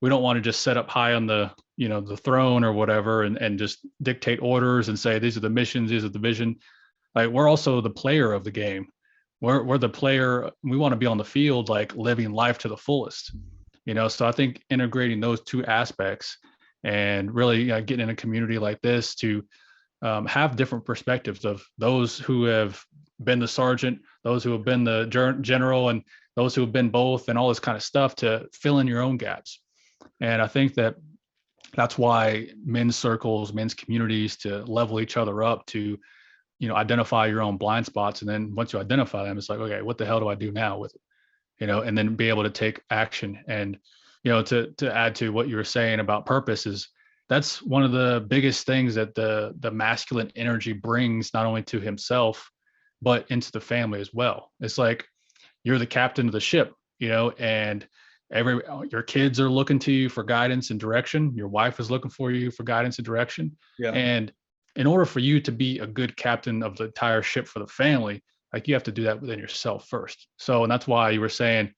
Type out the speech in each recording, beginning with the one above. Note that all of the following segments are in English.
we don't want to just set up high on the throne or whatever and just dictate orders and say these are the missions, these are the vision. Like we're also the player of the game. We're the player. We want to be on the field, like living life to the fullest. So I think integrating those two aspects and really getting in a community like this to have different perspectives of those who have been the sergeant, those who have been the general, and those who have been both, and all this kind of stuff to fill in your own gaps. And I think that's why men's circles, men's communities, to level each other up, to identify your own blind spots. And then once you identify them, it's like, okay, what the hell do I do now with it? And then be able to take action. And to add to what you were saying about purpose, is that's one of the biggest things that the masculine energy brings, not only to himself but into the family as well. It's like you're the captain of the ship, and your kids are looking to you for guidance and direction. Your wife is looking for you for guidance and direction. Yeah. And in order for you to be a good captain of the entire ship for the family, like you have to do that within yourself first. So, and that's why you were saying,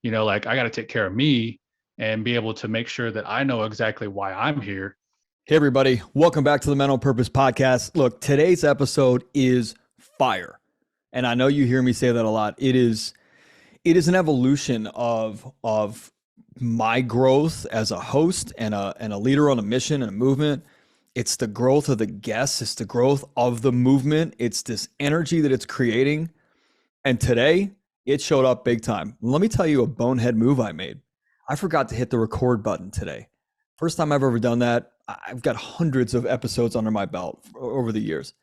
like I got to take care of me and be able to make sure that I know exactly why I'm here. Hey, everybody. Welcome back to the Mental Purpose Podcast. Look, today's episode is fire. And I know you hear me say that a lot. It is an evolution of my growth as a host and a leader on a mission and a movement. It's the growth of the guests. It's the growth of the movement. It's this energy that it's creating. And today it showed up big time. Let me tell you a bonehead move I made. I forgot to hit the record button today. First time I've ever done that. I've got hundreds of episodes under my belt over the years.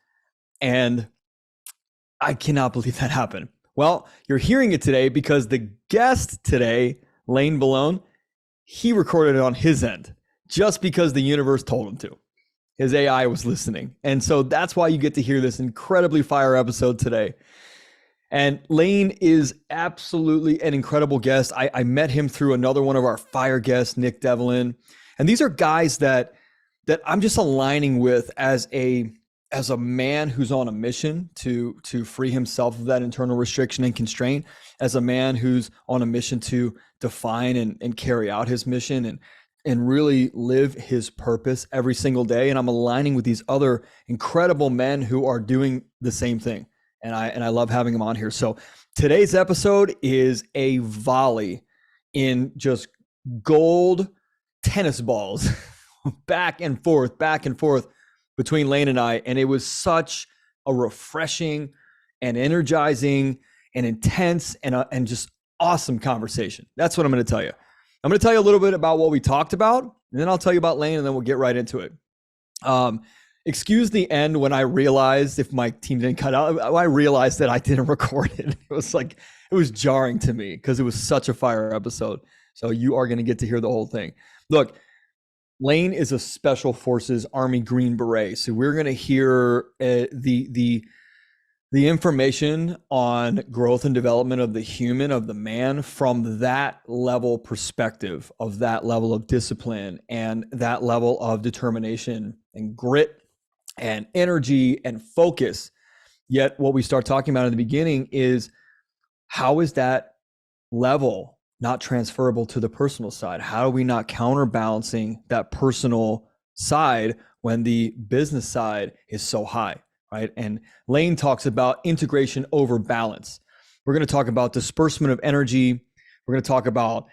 And I cannot believe that happened. Well, you're hearing it today because the guest today, Lane Belone, he recorded it on his end just because the universe told him to. His AI was listening. And so that's why you get to hear this incredibly fire episode today. And Lane is absolutely an incredible guest. I met him through another one of our fire guests, Nick Devlin. And these are guys that I'm just aligning with as a man who's on a mission to free himself of that internal restriction and constraint, as a man who's on a mission to define and carry out his mission and really live his purpose every single day. And I'm aligning with these other incredible men who are doing the same thing. And I love having him on here. So today's episode is a volley in just gold tennis balls back and forth between Lane and I. And it was such a refreshing and energizing and intense and just awesome conversation. That's what I'm going to tell you. I'm going to tell you a little bit about what we talked about, and then I'll tell you about Lane, and then we'll get right into it. Excuse the end when I realized, if my team didn't cut out, I realized that I didn't record it. It was jarring to me because it was such a fire episode. So you are going to get to hear the whole thing. Look, Lane is a Special Forces Army Green Beret. So we're going to hear the information on growth and development of the human, of the man, from that level perspective, of that level of discipline and that level of determination and grit and energy and focus. Yet what we start talking about in the beginning is, how is that level not transferable to the personal side? How are we not counterbalancing that personal side when the business side is so high, right? And Lane talks about integration over balance. We're going to talk about disbursement of energy. We're going to talk about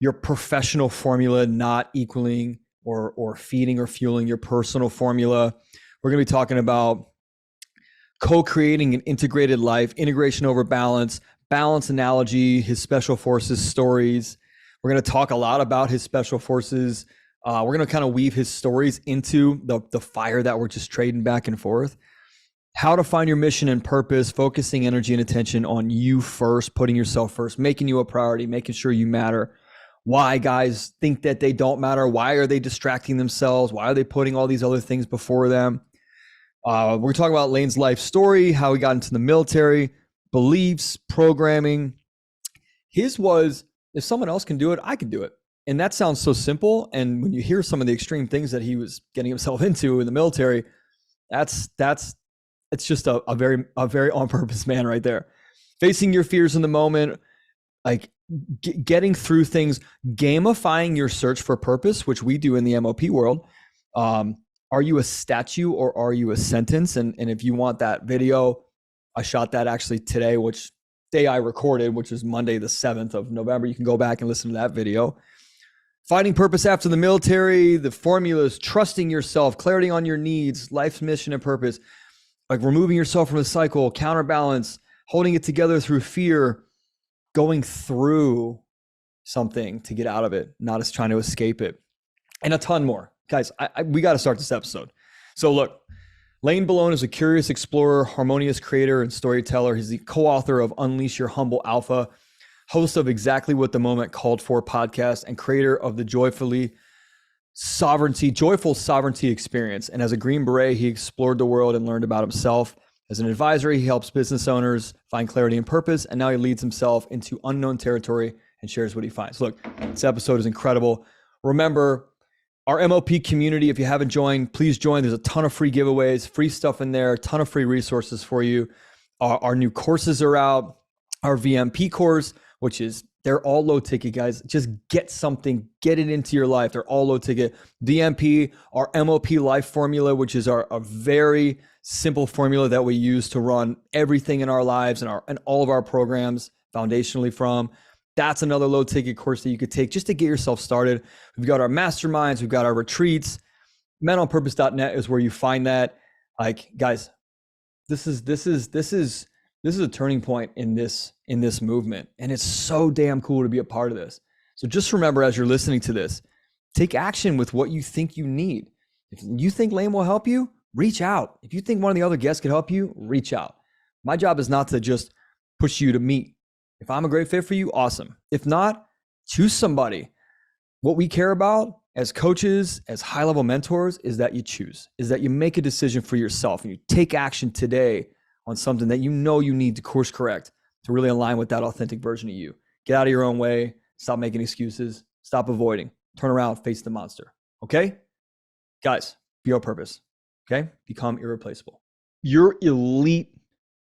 your professional formula not equaling or feeding or fueling your personal formula. We're going to be talking about co-creating an integrated life, integration over balance, balance analogy, his Special Forces stories. We're going to talk a lot about his Special Forces. We're going to kind of weave his stories into the fire that we're just trading back and forth. How to find your mission and purpose, focusing energy and attention on you first, putting yourself first, making you a priority, making sure you matter. Why guys think that they don't matter. Why are they distracting themselves? Why are they putting all these other things before them? We're talking about Lane's life story, how he got into the military, beliefs, programming. His was, if someone else can do it, I can do it. And that sounds so simple. And when you hear some of the extreme things that he was getting himself into in the military, it's just a very on purpose man right there. Facing your fears in the moment. Like, getting through things, gamifying your search for purpose, which we do in the MOP world. Are you a statue or are you a sentence? And if you want that video, I shot that actually today, which day I recorded, which is Monday, the 7th of November. You can go back and listen to that video. Finding purpose after the military, the formulas, trusting yourself, clarity on your needs, life's mission and purpose, like removing yourself from the cycle, counterbalance, holding it together through fear, going through something to get out of it, not as trying to escape it, and a ton more. Guys, we got to start this episode. So look, Lane Belone is a curious explorer, harmonious creator, and storyteller. He's the co-author of Unleash Your Humble Alpha, host of Exactly What the Moment Called For podcast, and creator of the Joyful Sovereignty Experience. And as a Green Beret, he explored the world and learned about himself. As an advisor, he helps business owners find clarity and purpose, and now he leads himself into unknown territory and shares what he finds. Look, this episode is incredible. Remember, our MOP community, if you haven't joined, please join. There's a ton of free giveaways, free stuff in there, a ton of free resources for you. Our new courses are out. Our VMP course, which is, they're all low ticket, guys. Just get something, get it into your life. They're all low ticket. VMP, our MOP life formula, which is a very simple formula that we use to run everything in our lives and all of our programs foundationally from. That's another low ticket course that you could take just to get yourself started. We've got our masterminds, we've got our retreats. menonpurpose.net is where you find that. Like, guys, this is a turning point in this movement, and it's so damn cool to be a part of this. So just remember, as you're listening to this, take action with what you think you need. If you think Lane will help you, reach out. If you think one of the other guests could help you, reach out. My job is not to just push you to meet. If I'm a great fit for you, awesome. If not, choose somebody. What we care about as coaches, as high-level mentors, is that you choose, is that you make a decision for yourself and you take action today on something that you know you need to course correct to really align with that authentic version of you. Get out of your own way. Stop making excuses. Stop avoiding. Turn around, face the monster. Okay? Guys, be your purpose. Okay? Become irreplaceable. You're elite,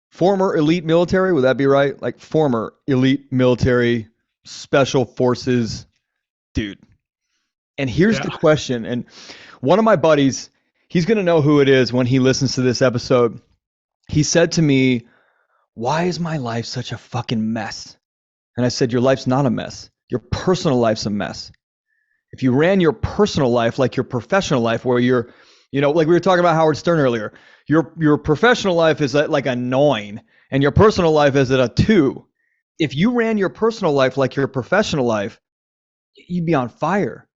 former elite military, would that be right? Like former elite military, special forces dude. And here's the question. And one of my buddies, he's going to know who it is when he listens to this episode. He said to me, "Why is my life such a fucking mess?" And I said, "Your life's not a mess. Your personal life's a mess. If you ran your personal life like your professional life, where you're, like we were talking about Howard Stern earlier, your professional life is at like a 9 and your personal life is at a 2. If you ran your personal life like your professional life, you'd be on fire."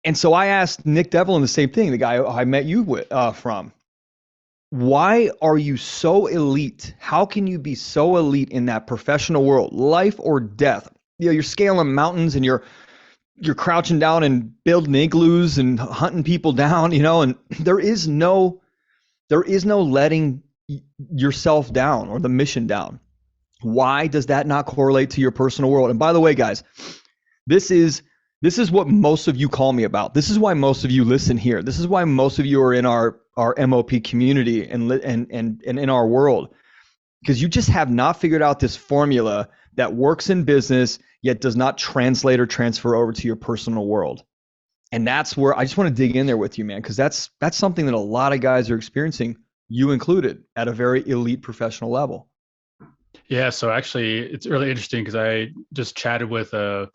And so I asked Nick Devlin the same thing, the guy I met you with, from. Why are you so elite? How can you be so elite in that professional world, life or death? You're scaling mountains and you're crouching down and building igloos and hunting people down, and there is no letting yourself down or the mission down. Why does that not correlate to your personal world? And by the way, guys, this is what most of you call me about. This is why most of you listen here. This is why most of you are in our MOP community and in our world, because you just have not figured out this formula that works in business yet does not translate or transfer over to your personal world. And that's where I just want to dig in there with you, man, because that's something that a lot of guys are experiencing, you included, at a very elite professional level. Yeah, so actually it's really interesting because I just chatted with a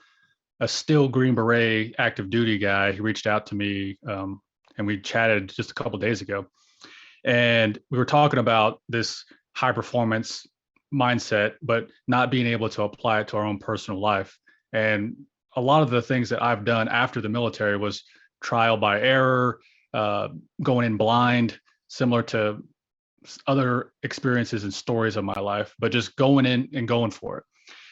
still Green Beret active duty guy. He reached out to me and we chatted just a couple of days ago. And we were talking about this high performance mindset, but not being able to apply it to our own personal life. And a lot of the things that I've done after the military was trial by error, going in blind, similar to other experiences and stories of my life, but just going in and going for it.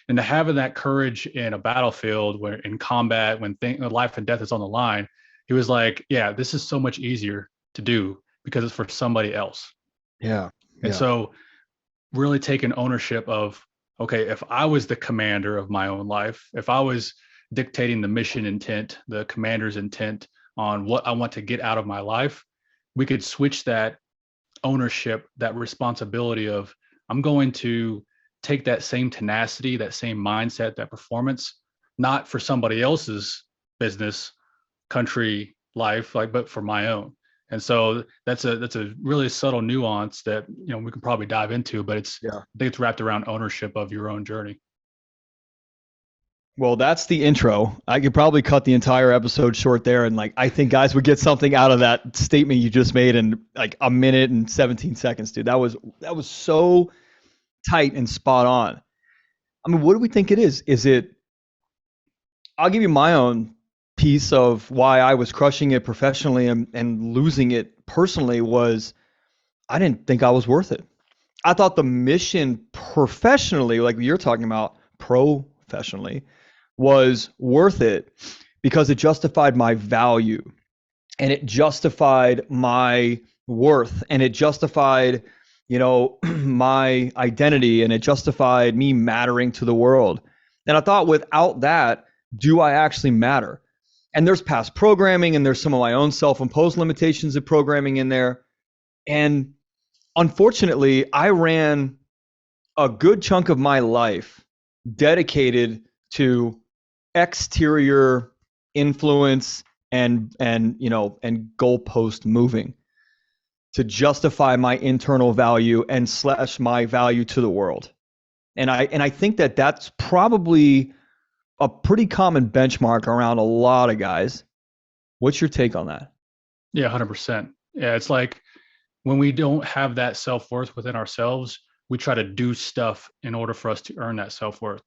And to having that courage in a battlefield, where in combat, when life and death is on the line, he was like, "Yeah, this is so much easier to do because it's for somebody else." Yeah. And so really taking ownership of, okay, if I was the commander of my own life, if I was dictating the mission intent, the commander's intent on what I want to get out of my life, we could switch that ownership, that responsibility of, I'm going to take that same tenacity, that same mindset, that performance, not for somebody else's business, country, life, like, but for my own. And so that's a really subtle nuance that, we can probably dive into, but I think it's wrapped around ownership of your own journey. Well, that's the intro. I could probably cut the entire episode short there. And I think guys would get something out of that statement you just made in like a minute and 17 seconds, dude. That was so tight and spot on. I mean, what do we think it is? I'll give you my own piece of why I was crushing it professionally and losing it personally was I didn't think I was worth it. I thought the mission professionally, like you're talking about professionally, was worth it because it justified my value and it justified my worth and it justified, my identity and it justified me mattering to the world. And I thought without that, do I actually matter? And there's past programming and there's some of my own self-imposed limitations of programming in there. And unfortunately, I ran a good chunk of my life dedicated to exterior influence and goalpost moving to justify my internal value and / my value to the world. And I think that that's probably a pretty common benchmark around a lot of guys. What's your take on that? Yeah, 100%. Yeah, it's like when we don't have that self-worth within ourselves, we try to do stuff in order for us to earn that self-worth.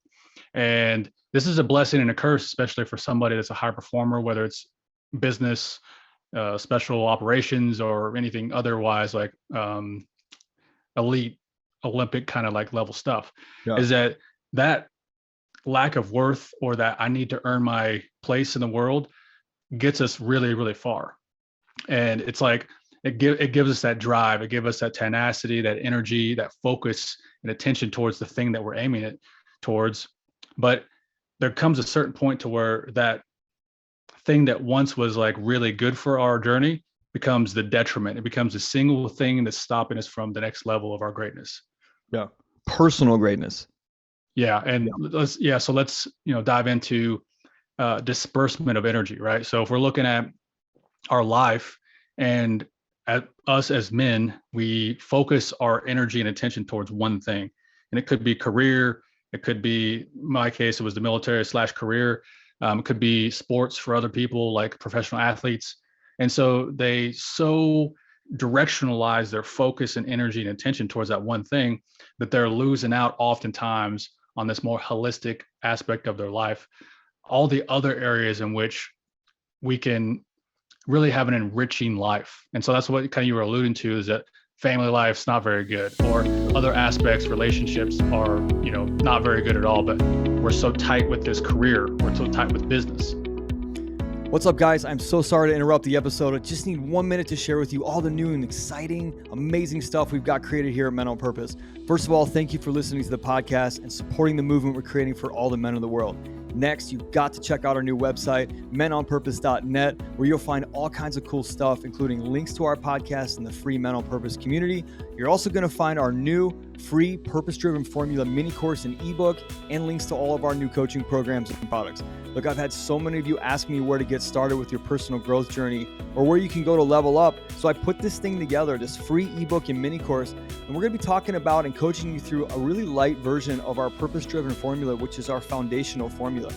And this is a blessing and a curse, especially for somebody that's a high performer, whether it's business, special operations, or anything otherwise like elite Olympic kind of like level stuff. Yeah. Is that lack of worth, or that I need to earn my place in the world, gets us really, really far. And it's like it gives us that drive, it gives us that tenacity, that energy, that focus and attention towards the thing that we're aiming it towards. But there comes a certain point to where that thing that once was like really good for our journey becomes the detriment. It becomes a single thing that's stopping us from the next level of our greatness. Yeah. Personal greatness. Yeah. And let's dive into disbursement of energy, right? So if we're looking at our life and at us as men, we focus our energy and attention towards one thing. And it could be career. It could be, in my case, it was the military / career. It could be sports for other people, like professional athletes. And so they so directionalize their focus and energy and attention towards that one thing that they're losing out oftentimes on this more holistic aspect of their life, all the other areas in which we can really have an enriching life. And so that's what kind of you were alluding to, is that family life's not very good, or other aspects, relationships are, not very good at all, but we're so tight with this career, we're so tight with business. What's up, guys? I'm so sorry to interrupt the episode. I just need 1 minute to share with you all the new and exciting, amazing stuff we've got created here at Men on Purpose. First of all, thank you for listening to the podcast and supporting the movement we're creating for all the men of the world. Next, you've got to check out our new website, menonpurpose.net, where you'll find all kinds of cool stuff, including links to our podcast and the free Men on Purpose community. You're also going to find our new free purpose-driven formula mini course and ebook, and links to all of our new coaching programs and products. Look, I've had so many of you ask me where to get started with your personal growth journey, or where you can go to level up. So I put this thing together, this free ebook and mini course, and we're going to be talking about and coaching you through a really light version of our purpose-driven formula, which is our foundational formula.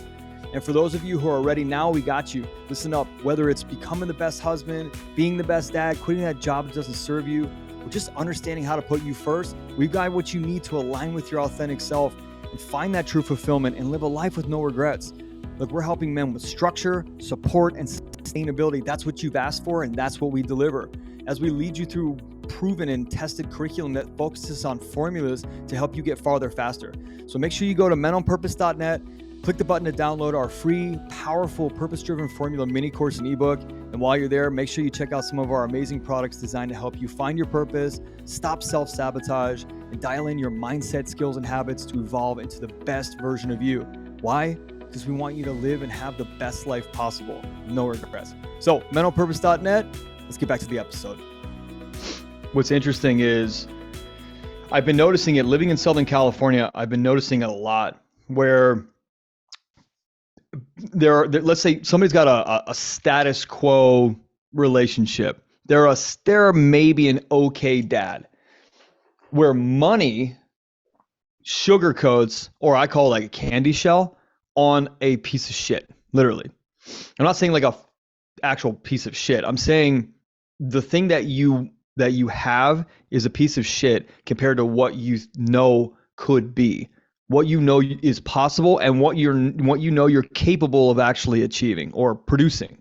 And for those of you who are ready now, we got you. Listen up, whether it's becoming the best husband, being the best dad, quitting that job that doesn't serve you, or just understanding how to put you first, we've got what you need to align with your authentic self and find that true fulfillment and live a life with no regrets. Look, we're helping men with structure, support, and sustainability. That's what you've asked for, and that's what we deliver. As we lead you through proven and tested curriculum that focuses on formulas to help you get farther faster. So make sure you go to menonpurpose.net, click the button to download our free, powerful, purpose-driven formula mini course and ebook. And while you're there, make sure you check out some of our amazing products designed to help you find your purpose, stop self-sabotage, and dial in your mindset, skills, and habits to evolve into the best version of you. Why? Because we want you to live and have the best life possible. No regrets. So, mentalpurpose.net, let's get back to the episode. What's interesting is I've been noticing it living in Southern California. I've been noticing it a lot where let's say somebody's got a status quo relationship. They're maybe an okay dad where money sugarcoats, or I call it like a candy shell on a piece of shit, literally. I'm not saying like a actual piece of shit. I'm saying the thing that you have is a piece of shit compared to what you know could be, what you know is possible, and what you know you're capable of actually achieving or producing.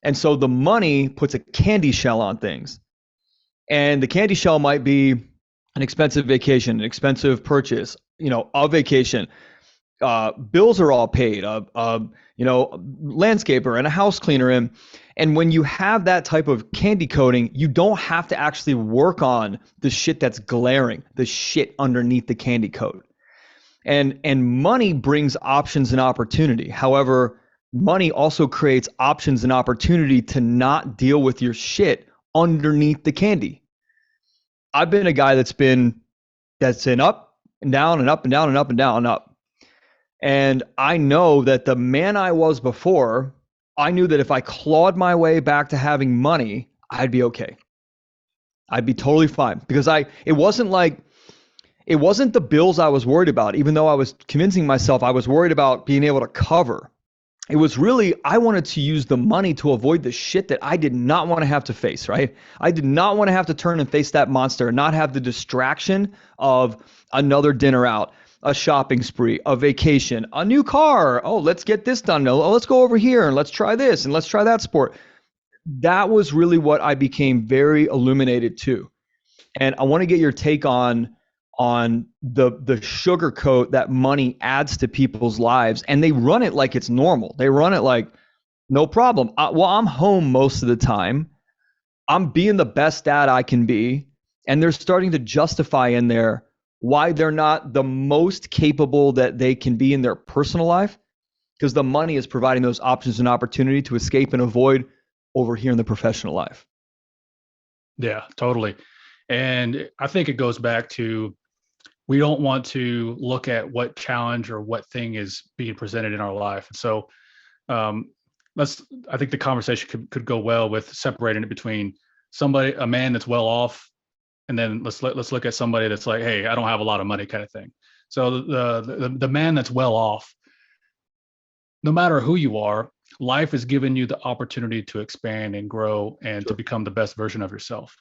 And so the money puts a candy shell on things. And the candy shell might be an expensive vacation, an expensive purchase, a vacation. Bills are all paid, landscaper and a house cleaner. And when you have that type of candy coating, you don't have to actually work on the shit that's glaring, the shit underneath the candy coat. And money brings options and opportunity. However, money also creates options and opportunity to not deal with your shit underneath the candy. I've been a guy that's been up and down and up and down and up and down and up. And I know that the man I was before, I knew that if I clawed my way back to having money, I'd be okay. I'd be totally fine, because it wasn't the bills I was worried about, even though I was convincing myself I was worried about being able to cover. It was really, I wanted to use the money to avoid the shit that I did not want to have to face, right? I did not want to have to turn and face that monster and not have the distraction of another dinner out, a shopping spree, a vacation, a new car. Oh, let's get this done. Oh, let's go over here and let's try this and let's try that sport. That was really what I became very illuminated to. And I want to get your take on the sugar coat that money adds to people's lives. And they run it like it's normal. They run it like, no problem. I'm home most of the time. I'm being the best dad I can be. And they're starting to justify in there why they're not the most capable that they can be in their personal life, because the money is providing those options and opportunity to escape and avoid over here in the professional life. Yeah, totally. And I think it goes back to, we don't want to look at what challenge or what thing is being presented in our life. And so I think the conversation could go well with separating it between a man that's well off, and then let's look at somebody that's like, hey, I don't have a lot of money, kind of thing. So the man that's well off, no matter who you are, life has given you the opportunity to expand and grow and to become the best version of yourself.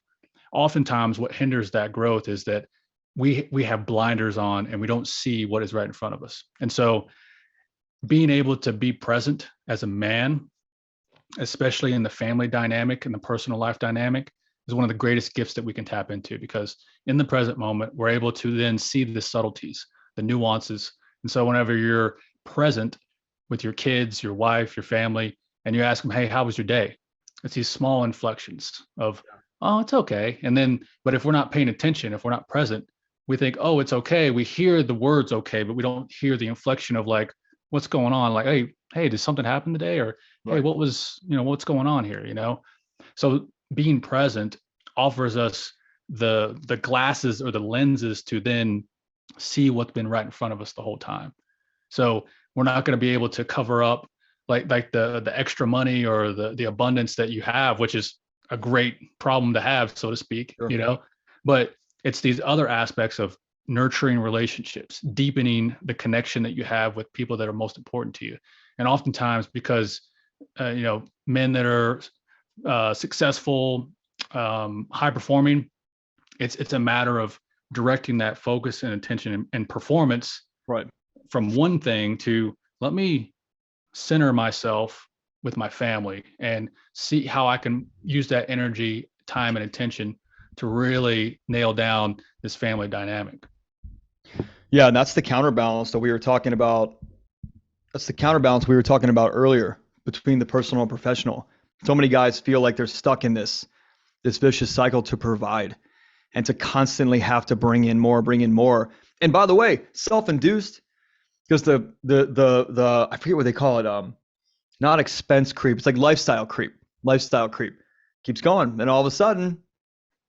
Oftentimes what hinders that growth is that we have blinders on and we don't see what is right in front of us. And so being able to be present as a man, especially in the family dynamic and the personal life dynamic, is one of the greatest gifts that we can tap into, because in the present moment, we're able to then see the subtleties, the nuances. And so whenever you're present with your kids, your wife, your family, and you ask them, hey, how was your day? It's these small inflections of, oh, it's okay. And then, but if we're not paying attention, if we're not present, we think, oh, it's okay. We hear the words okay, but we don't hear the inflection of like, what's going on? Like, hey, did something happen today? Or, hey, what's going on here? So being present offers us the glasses or the lenses to then see what's been right in front of us the whole time. So we're not going to be able to cover up like the extra money or the abundance that you have, which is a great problem to have, so to speak, Sure. But it's these other aspects of nurturing relationships, deepening the connection that you have with people that are most important to you. And oftentimes, because men that are successful, high performing, it's a matter of directing that focus and attention and performance Right. from one thing to, let me center myself with my family and see how I can use that energy, time, and attention to really nail down this family dynamic. Yeah, and that's the counterbalance that we were talking about. That's the counterbalance we were talking about earlier between the personal and professional. So many guys feel like they're stuck in this vicious cycle to provide and to constantly have to bring in more. And by the way, self-induced, because the I forget what they call it, not expense creep. It's like lifestyle creep. Lifestyle creep keeps going, and all of a sudden,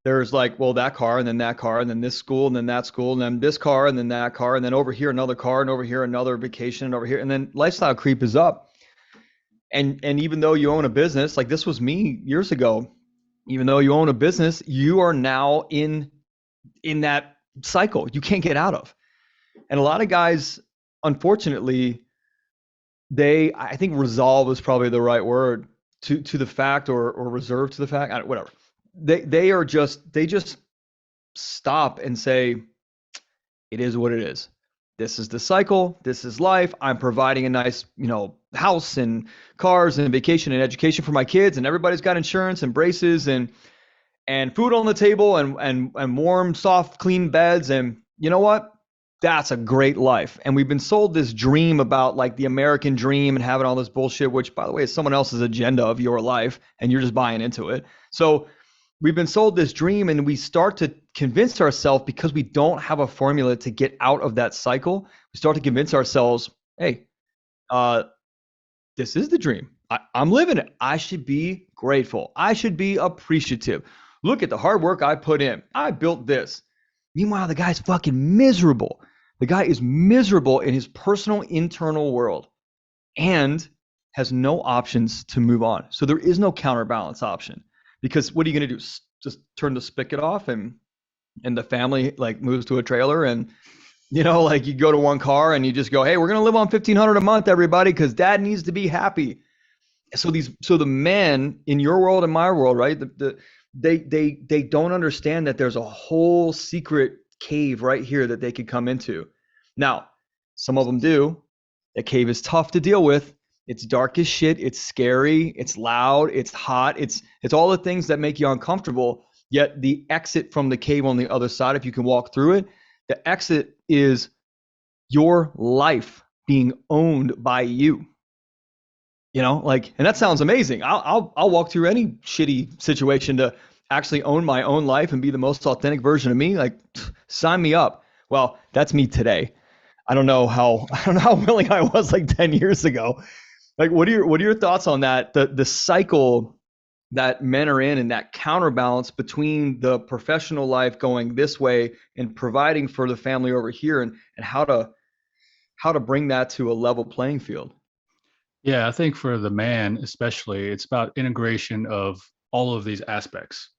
there's like, well, that car and then that car and then this school and then that school and then this car and then that car and then over here another car and over here another vacation and over here and then lifestyle creep is up. And even though you own a business, like this was me years ago, even though you own a business, you are now in that cycle you can't get out of. And a lot of guys, unfortunately, I think resolve is probably the right word to the fact, or reserve to the fact, whatever. They just stop and say, it is what it is. This is the cycle. This is life. I'm providing a nice, house and cars and vacation and education for my kids, and everybody's got insurance and braces and food on the table and warm, soft, clean beds. And you know what? That's a great life. And we've been sold this dream about like the American dream and having all this bullshit, which by the way is someone else's agenda of your life and you're just buying into it. So we've been sold this dream and we start to convince ourselves, because we don't have a formula to get out of that cycle, we start to convince ourselves, hey, this is the dream. I'm living it. I should be grateful. I should be appreciative. Look at the hard work I put in. I built this. Meanwhile, the guy's fucking miserable. The guy is miserable in his personal internal world and has no options to move on. So there is no counterbalance option, because what are you going to do? Just turn the spigot off and the family like moves to a trailer and like you go to one car and you just go, hey, we're going to live on $1,500 a month, everybody, because dad needs to be happy. So the men in your world and my world, right? They don't understand that there's a whole secret cave right here that they could come into. Now, some of them do. That cave is tough to deal with. It's dark as shit. It's scary. It's loud. It's hot. It's all the things that make you uncomfortable. Yet the exit from the cave on the other side, if you can walk through it, the exit is your life being owned by you. And that sounds amazing. I'll walk through any shitty situation to actually own my own life and be the most authentic version of me. Like, sign me up. Well, that's me today. I don't know how willing I was like 10 years ago. Like, what are your thoughts on that? The cycle that men are in, and that counterbalance between the professional life going this way and providing for the family over here, and how to bring that to a level playing field. Yeah, I think for the man especially, it's about integration of all of these aspects.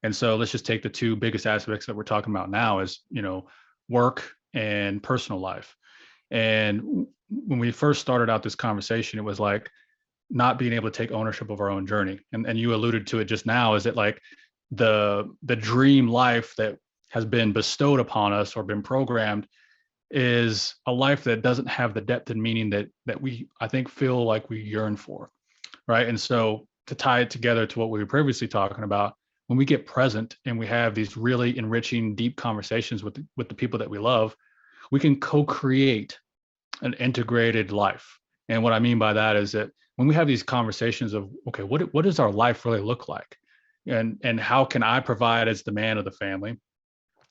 And so let's just take the two biggest aspects that we're talking about now is, work and personal life. And when we first started out this conversation, it was like not being able to take ownership of our own journey. And you alluded to it just now, is it like the dream life that has been bestowed upon us or been programmed is a life that doesn't have the depth and meaning that we, I think, feel like we yearn for, right? And so to tie it together to what we were previously talking about, when we get present and we have these really enriching, deep conversations with the people that we love, we can co-create an integrated life. And what I mean by that is that when we have these conversations of, okay, what does our life really look like? And how can I provide as the man of the family,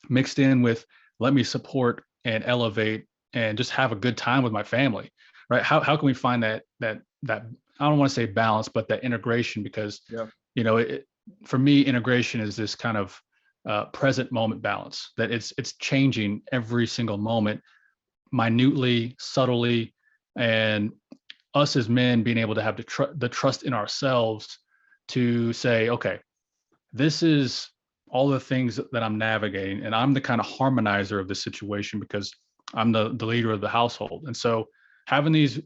mixed in with let me support and elevate and just have a good time with my family, right? How can we find that I don't want to say balance, but that integration? Because for me, integration is this kind of present moment balance, that it's changing every single moment, minutely, subtly, and us as men being able to have the trust in ourselves to say, okay, this is all the things that I'm navigating, and I'm the kind of harmonizer of the situation because I'm the leader of the household. And so having these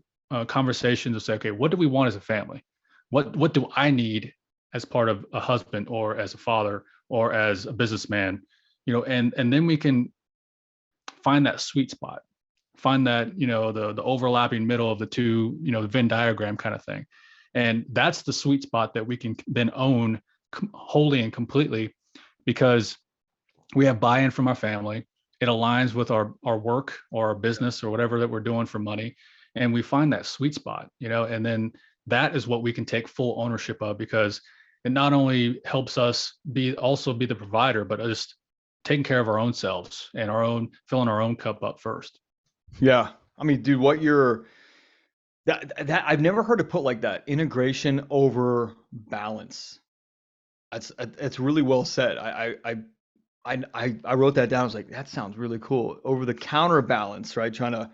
conversations to say, okay, what do we want as a family? What do I need as part of a husband or as a father or as a businessman? And then we can find that sweet spot, find that, the overlapping middle of the two, the Venn diagram kind of thing. And that's the sweet spot that we can then own wholly and completely, because we have buy-in from our family. It aligns with our work or our business or whatever that we're doing for money. And we find that sweet spot, and then that is what we can take full ownership of, because it not only helps us also be the provider, but just taking care of our own selves and filling our own cup up first. Yeah. I mean, dude, that I've never heard it put like that. Integration over balance. It's really well said. I wrote that down. I was like, that sounds really cool. Over the counterbalance, right? Trying to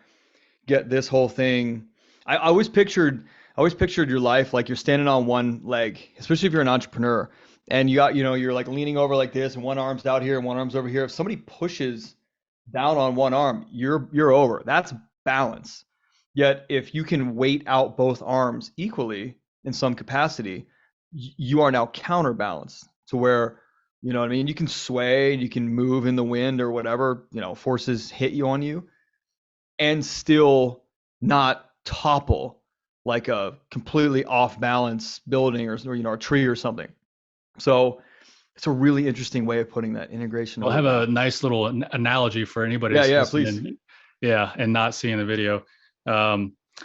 get this whole thing. I always pictured your life like you're standing on one leg, especially if you're an entrepreneur, and you're like leaning over like this, and one arm's out here and one arm's over here. If somebody pushes down on one arm, you're over. That's balance. Yet if you can weight out both arms equally in some capacity, you are now counterbalanced to where, you know what I mean? You can sway, you can move in the wind or whatever, forces hit you on you and still not topple like a completely off balance building or a tree or something. So it's a really interesting way of putting that integration. I'll have a nice little analogy for anybody Yeah, that's yeah, please. listening. Yeah, and not seeing the video.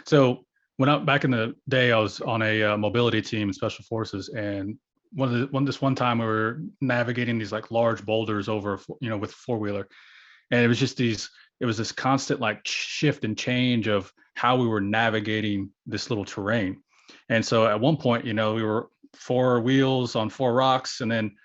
So back in the day, I was on a mobility team in Special Forces, and one time we were navigating these like large boulders over, with four-wheeler, and it was this constant like shift and change of how we were navigating this little terrain. And so at one point, we were four wheels on four rocks, and then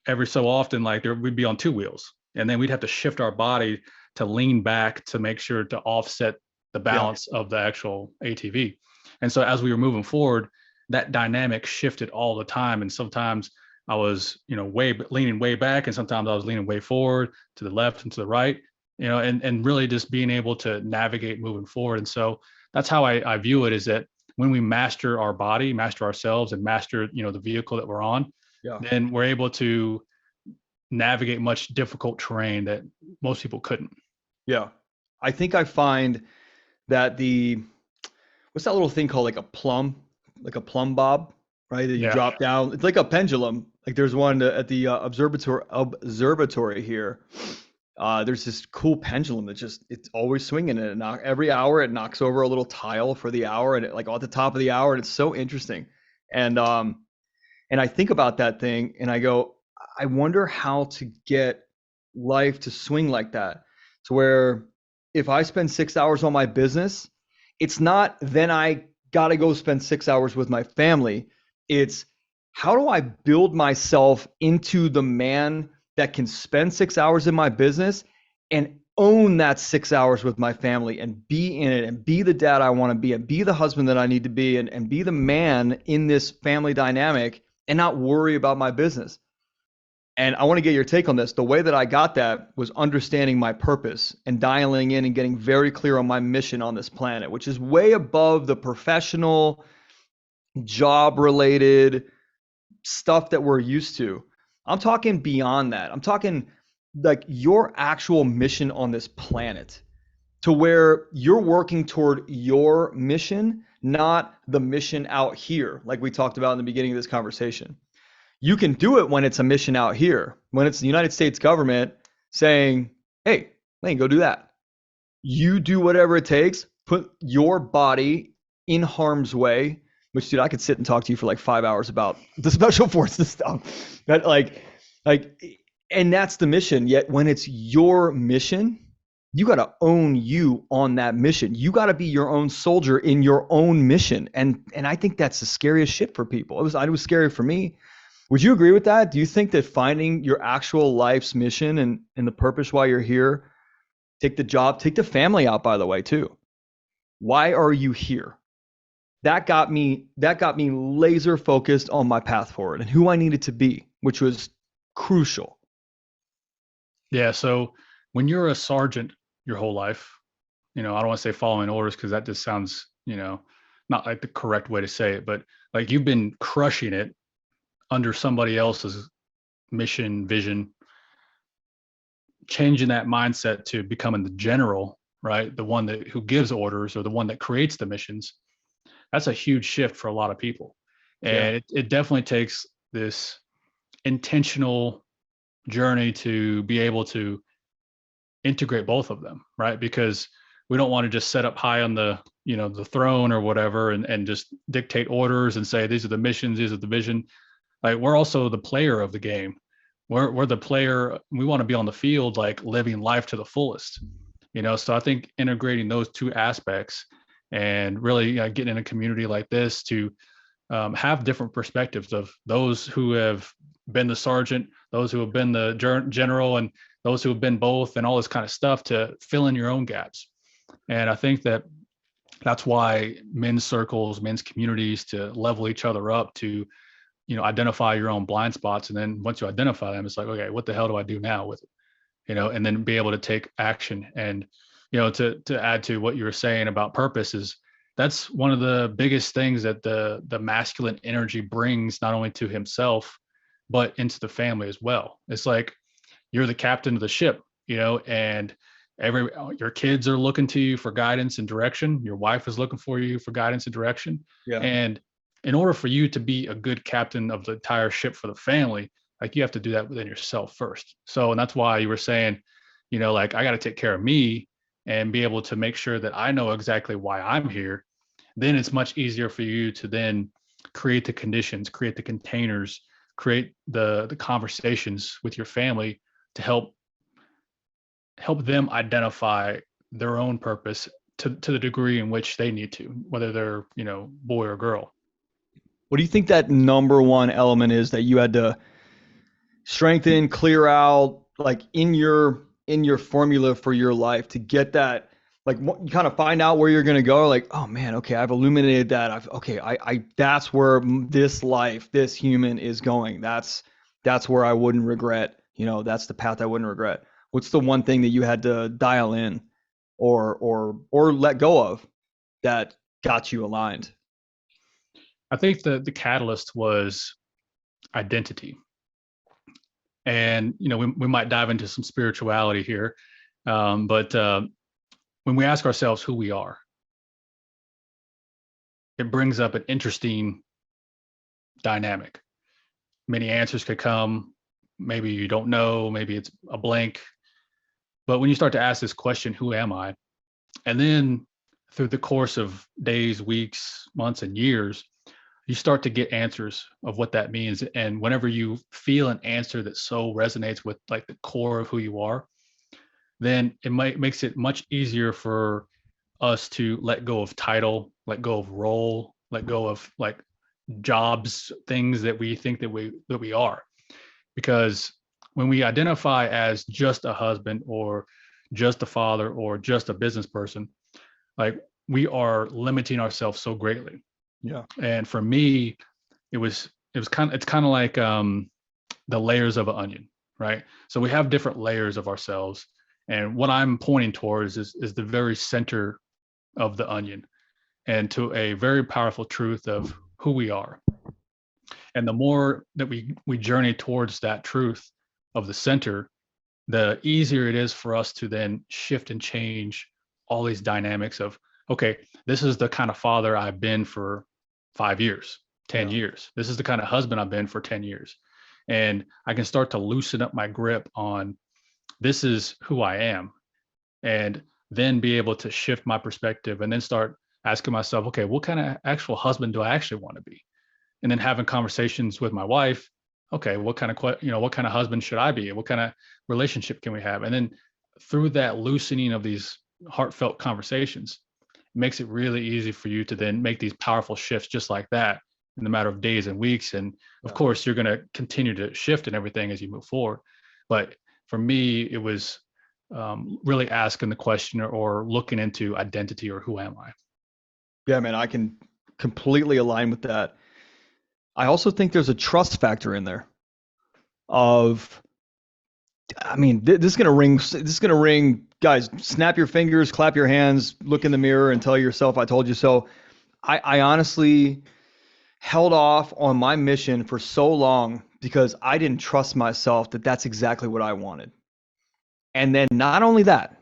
every so often, like we'd be on two wheels, and then we'd have to shift our body to lean back to make sure to offset the balance of the actual ATV. And so as we were moving forward, that dynamic shifted all the time. And sometimes I was, leaning way back, and sometimes I was leaning way forward to the left and to the right, and really just being able to navigate moving forward. And so that's how I view it, is that when we master our body, master ourselves, and master, the vehicle that we're on, then we're able to navigate much difficult terrain that most people couldn't. Yeah. I think I find that what's that little thing called, like a plumb bob, right? That you drop down. It's like a pendulum. Like there's one at the observatory here. There's this cool pendulum that it's always swinging, and every hour it knocks over a little tile for the hour, and like at the top of the hour, and it's so interesting. And I think about that thing, and I go, I wonder how to get life to swing like that, to where if I spend 6 hours on my business, it's not then I got to go spend 6 hours with my family. It's how do I build myself into the man that can spend 6 hours in my business and own that 6 hours with my family and be in it and be the dad I want to be and be the husband that I need to be and be the man in this family dynamic and not worry about my business. And I want to get your take on this. The way that I got that was understanding my purpose and dialing in and getting very clear on my mission on this planet, which is way above the professional, job-related stuff that we're used to. I'm talking beyond that. I'm talking like your actual mission on this planet, to where you're working toward your mission, not the mission out here, like we talked about in the beginning of this conversation. You can do it when it's a mission out here, when it's the United States government saying, hey, Lane, go do that. You do whatever it takes, put your body in harm's way, which, dude, I could sit and talk to you for like 5 hours about the special forces stuff. That and that's the mission. Yet when it's your mission, you got to own you on that mission. You got to be your own soldier in your own mission. And I think that's the scariest shit for people. It was scary for me. Would you agree with that? Do you think that finding your actual life's mission and the purpose why you're here, take the family out, by the way, too. Why are you here? That got me laser focused on my path forward and who I needed to be, which was crucial. Yeah. So when you're a sergeant your whole life, I don't want to say following orders, because that just sounds, not like the correct way to say it, but like you've been crushing it under somebody else's mission, vision, changing that mindset to becoming the general, right? The one who gives orders, or the one that creates the missions. That's a huge shift for a lot of people. And it definitely takes this intentional journey to be able to integrate both of them, right? Because we don't want to just set up high on the throne or whatever, and just dictate orders and say, these are the missions, these are the vision. Like, we're also the player of the game. We're the player. We want to be on the field, like living life to the fullest, So I think integrating those two aspects and really getting in a community like this to have different perspectives of those who have been the sergeant, those who have been the general, and those who have been both, and all this kind of stuff to fill in your own gaps. And I think that that's why men's circles, men's communities, to level each other up, to identify your own blind spots. And then once you identify them, it's like, okay, what the hell do I do now with it? And then be able to take action. And to add to what you were saying about purpose, is that's one of the biggest things that the masculine energy brings, not only to himself but into the family as well. It's like you're the captain of the ship, and your kids are looking to you for guidance and direction. Your wife is looking for you for guidance and direction. Yeah. And in order for you to be a good captain of the entire ship for the family, like, you have to do that within yourself first. So, and that's why you were saying, like, I got to take care of me and be able to make sure that I know exactly why I'm here. Then it's much easier for you to then create the conditions, create the containers, create the conversations with your family to help them identify their own purpose to the degree in which they need to, whether they're, boy or girl. What do you think that number one element is that you had to strengthen, clear out, like in your formula for your life to get that, like, you kind of find out where you're going to go, like, oh man, okay, I've illuminated that. I that's where this human is going. That's where I wouldn't regret, that's the path I wouldn't regret. What's the one thing that you had to dial in or let go of that got you aligned? I think the catalyst was identity. And, we might dive into some spirituality here. But when we ask ourselves who we are, it brings up an interesting dynamic. Many answers could come. Maybe you don't know, maybe it's a blank. But when you start to ask this question, who am I? And then through the course of days, weeks, months, and years, you start to get answers of what that means. And whenever you feel an answer that so resonates with, like, the core of who you are, then it makes it much easier for us to let go of title, let go of role, let go of, like, jobs, things that we think that we are. Because when we identify as just a husband or just a father or just a business person, like, we are limiting ourselves so greatly. Yeah. And for me, it's kind of like the layers of an onion, right? So we have different layers of ourselves. And what I'm pointing towards is the very center of the onion, and to a very powerful truth of who we are. And the more that we journey towards that truth of the center, the easier it is for us to then shift and change all these dynamics of, okay, this is the kind of father I've been for 5 years, 10 years. This is the kind of husband I've been for 10 years. And I can start to loosen up my grip on, this is who I am. And then be able to shift my perspective and then start asking myself, okay, what kind of actual husband do I actually want to be? And then having conversations with my wife. Okay, what kind of husband should I be? What kind of relationship can we have? And then through that loosening of these heartfelt conversations, it makes it really easy for you to then make these powerful shifts just like that in the matter of days and weeks. And of course, you're going to continue to shift and everything as you move forward. But for me, it was really asking the question or looking into identity, or who am I? Yeah, man, I can completely align with that. I also think there's a trust factor in there of, I mean, this is going to ring, guys, snap your fingers, clap your hands, look in the mirror and tell yourself, I told you so. I honestly held off on my mission for so long because I didn't trust myself that that's exactly what I wanted. And then not only that,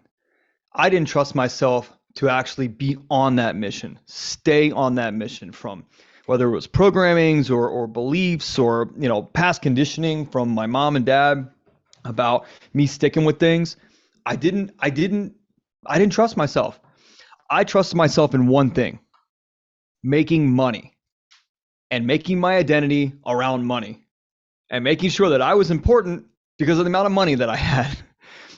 I didn't trust myself to actually be on that mission, stay on that mission, from whether it was programmings or beliefs or, past conditioning from my mom and dad about me sticking with things. I didn't trust myself. I trusted myself in one thing: making money and making my identity around money and making sure that I was important because of the amount of money that I had,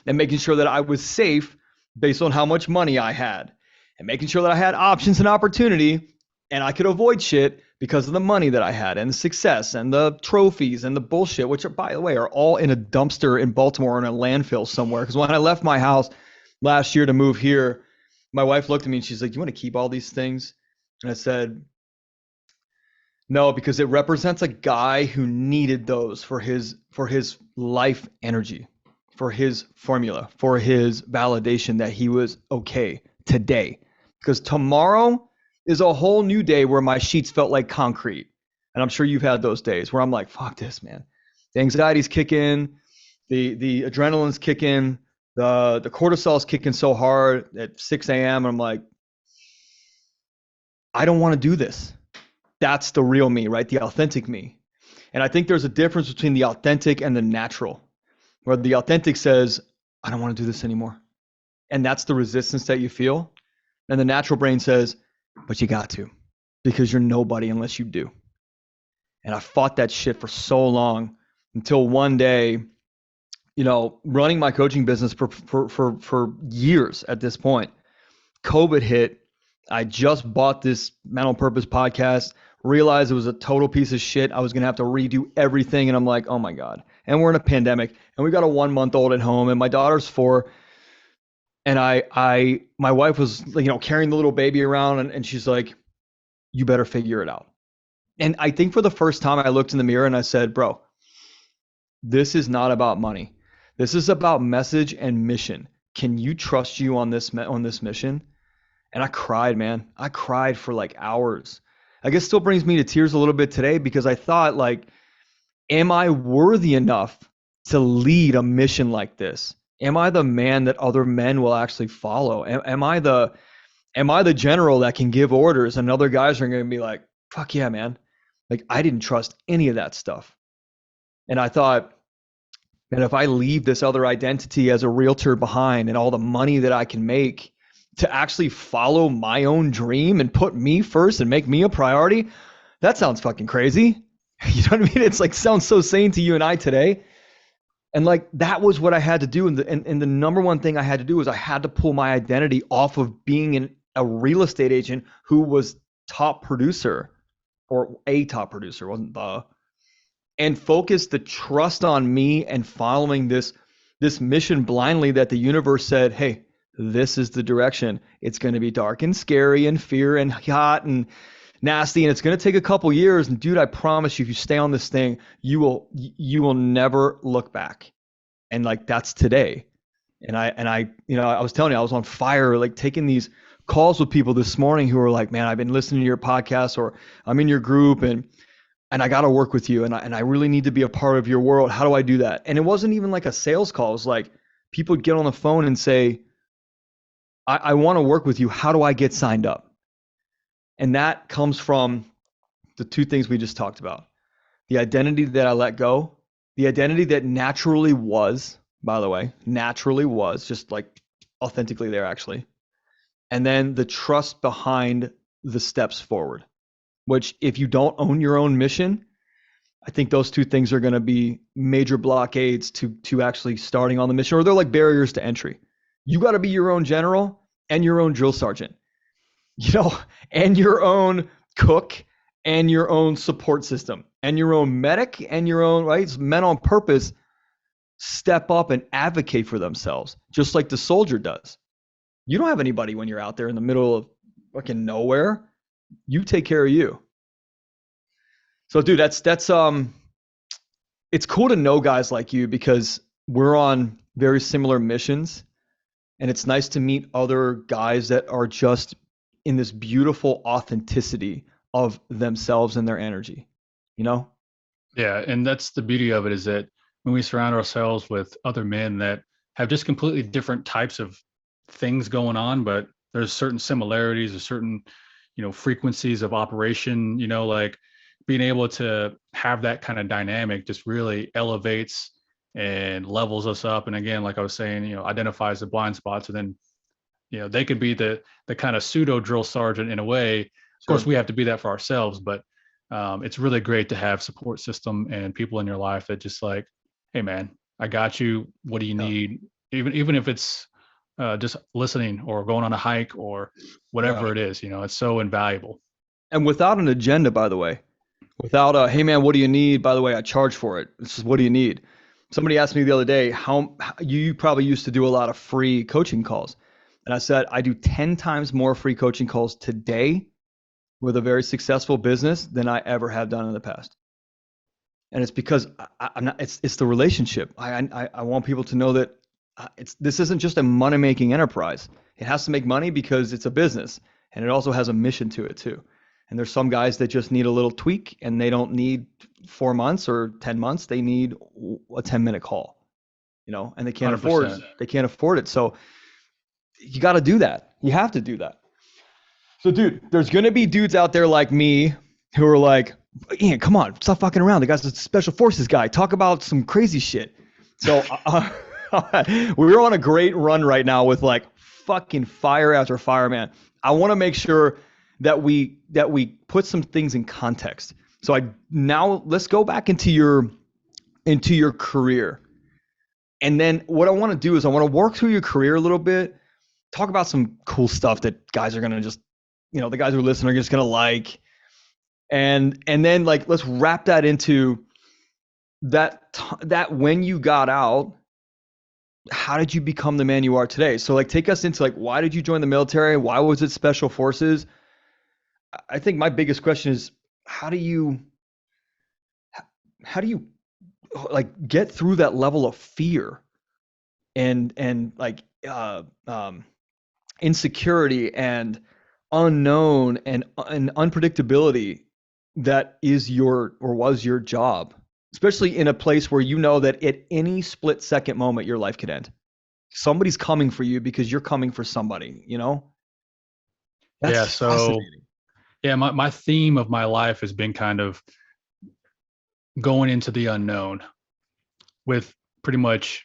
and making sure that I was safe based on how much money I had, and making sure that I had options and opportunity and I could avoid shit because of the money that I had and the success and the trophies and the bullshit, which are, by the way, are all in a dumpster in Baltimore or in a landfill somewhere. Because when I left my house last year to move here, my wife looked at me and she's like, "You want to keep all these things?" And I said, "No, because it represents a guy who needed those for his life energy, for his formula, for his validation that he was okay today. Because tomorrow is a whole new day where my sheets felt like concrete." And I'm sure you've had those days where I'm like, fuck this, man. The anxiety's kick in, the adrenaline's kick in, the cortisol's kicking so hard at 6 a.m. I'm like, I don't want to do this. That's the real me, right? The authentic me. And I think there's a difference between the authentic and the natural, where the authentic says, I don't want to do this anymore. And that's the resistance that you feel. And the natural brain says, but you got to, because you're nobody unless you do. And I fought that shit for so long until one day, you know, running my coaching business for years at this point, COVID hit. I just bought this Mental Purpose podcast, realized it was a total piece of shit. I was going to have to redo everything. And I'm like, oh my God. And we're in a pandemic and we got a 1-month-old at home and my daughter's 4. And my wife was, you know, carrying the little baby around and she's like, you better figure it out. And I think for the first time I looked in the mirror and I said, bro, this is not about money. This is about message and mission. Can you trust you on this mission? And I cried, man. I cried for like hours. I guess still brings me to tears a little bit today because I thought, like, am I worthy enough to lead a mission like this? Am I the man that other men will actually follow? Am I the general that can give orders and other guys are going to be like, fuck yeah, man. Like, I didn't trust any of that stuff. And I thought that if I leave this other identity as a realtor behind and all the money that I can make to actually follow my own dream and put me first and make me a priority, that sounds fucking crazy. You know what I mean? It's like, sounds so sane to you and I today. And like, that was what I had to do. And the number one thing I had to do was I had to pull my identity off of being a real estate agent who was top producer, or a top producer, wasn't the, and focus the trust on me and following this mission blindly that the universe said, hey, this is the direction. It's going to be dark and scary and fear and hot and nasty. And it's going to take a couple years. And dude, I promise you, if you stay on this thing, you will never look back. And like, that's today. And I, you know, I was telling you, I was on fire, like taking these calls with people this morning who were like, man, I've been listening to your podcast, or I'm in your group and I got to work with you. And I really need to be a part of your world. How do I do that? And it wasn't even like a sales call. It was like people would get on the phone and say, I want to work with you. How do I get signed up? And that comes from the two things we just talked about. The identity that I let go, the identity that naturally was, by the way, naturally was just like authentically there actually. And then the trust behind the steps forward, which if you don't own your own mission, I think those two things are going to be major blockades to actually starting on the mission, or they're like barriers to entry. You got to be your own general and your own drill sergeant, you know, and your own cook and your own support system and your own medic and your own, right? Men on purpose step up and advocate for themselves, just like the soldier does. You don't have anybody when you're out there in the middle of fucking nowhere. You take care of you. So dude, that's it's cool to know guys like you because we're on very similar missions. And it's nice to meet other guys that are just in this beautiful authenticity of themselves and their energy, you know? Yeah. And that's the beauty of it, is that when we surround ourselves with other men that have just completely different types of things going on, but there's certain similarities, or certain, you know, frequencies of operation, you know, like being able to have that kind of dynamic just really elevates and levels us up. And again, like I was saying, you know, identifies the blind spots, and then, you know, they could be the kind of pseudo drill sergeant in a way. Of course, we have to be that for ourselves, but it's really great to have support system and people in your life that just like, hey man, I got you. What do you need? Even if it's just listening or going on a hike or whatever it is, you know, it's so invaluable. And without an agenda, by the way, without a, hey man, what do you need? By the way, I charge for it. This is what do you need? Somebody asked me the other day, how you probably used to do a lot of free coaching calls. And I said, I do 10 times more free coaching calls today with a very successful business than I ever have done in the past. And it's because I'm not, it's the relationship. I want people to know that this isn't just a money making enterprise. It has to make money because it's a business, and it also has a mission to it too. And there's some guys that just need a little tweak, and they don't need 4 months or 10 months. They need a 10-minute call, and they can't 100%. afford it. So you got to do that. You have to do that. So dude, there's going to be dudes out there like me who are like, Ian, come on, stop fucking around. The guy's a special forces guy. Talk about some crazy shit. So we're on a great run right now with like fucking fire after fire, man. I want to make sure that we put some things in context. So let's go back into your career. And then what I want to do is I want to work through your career a little bit, talk about some cool stuff that guys are going to just, the guys who listen are just going to like. And then like, let's wrap that into that when you got out, how did you become the man you are today? So like, take us into like, why did you join the military? Why was it Special Forces? I think my biggest question is, how do you like get through that level of fear and like insecurity and unknown and unpredictability that is was your job, especially in a place where that at any split second moment your life could end. Somebody's coming for you because you're coming for somebody, That's Yeah. So fascinating. yeah, my theme of my life has been kind of going into the unknown with pretty much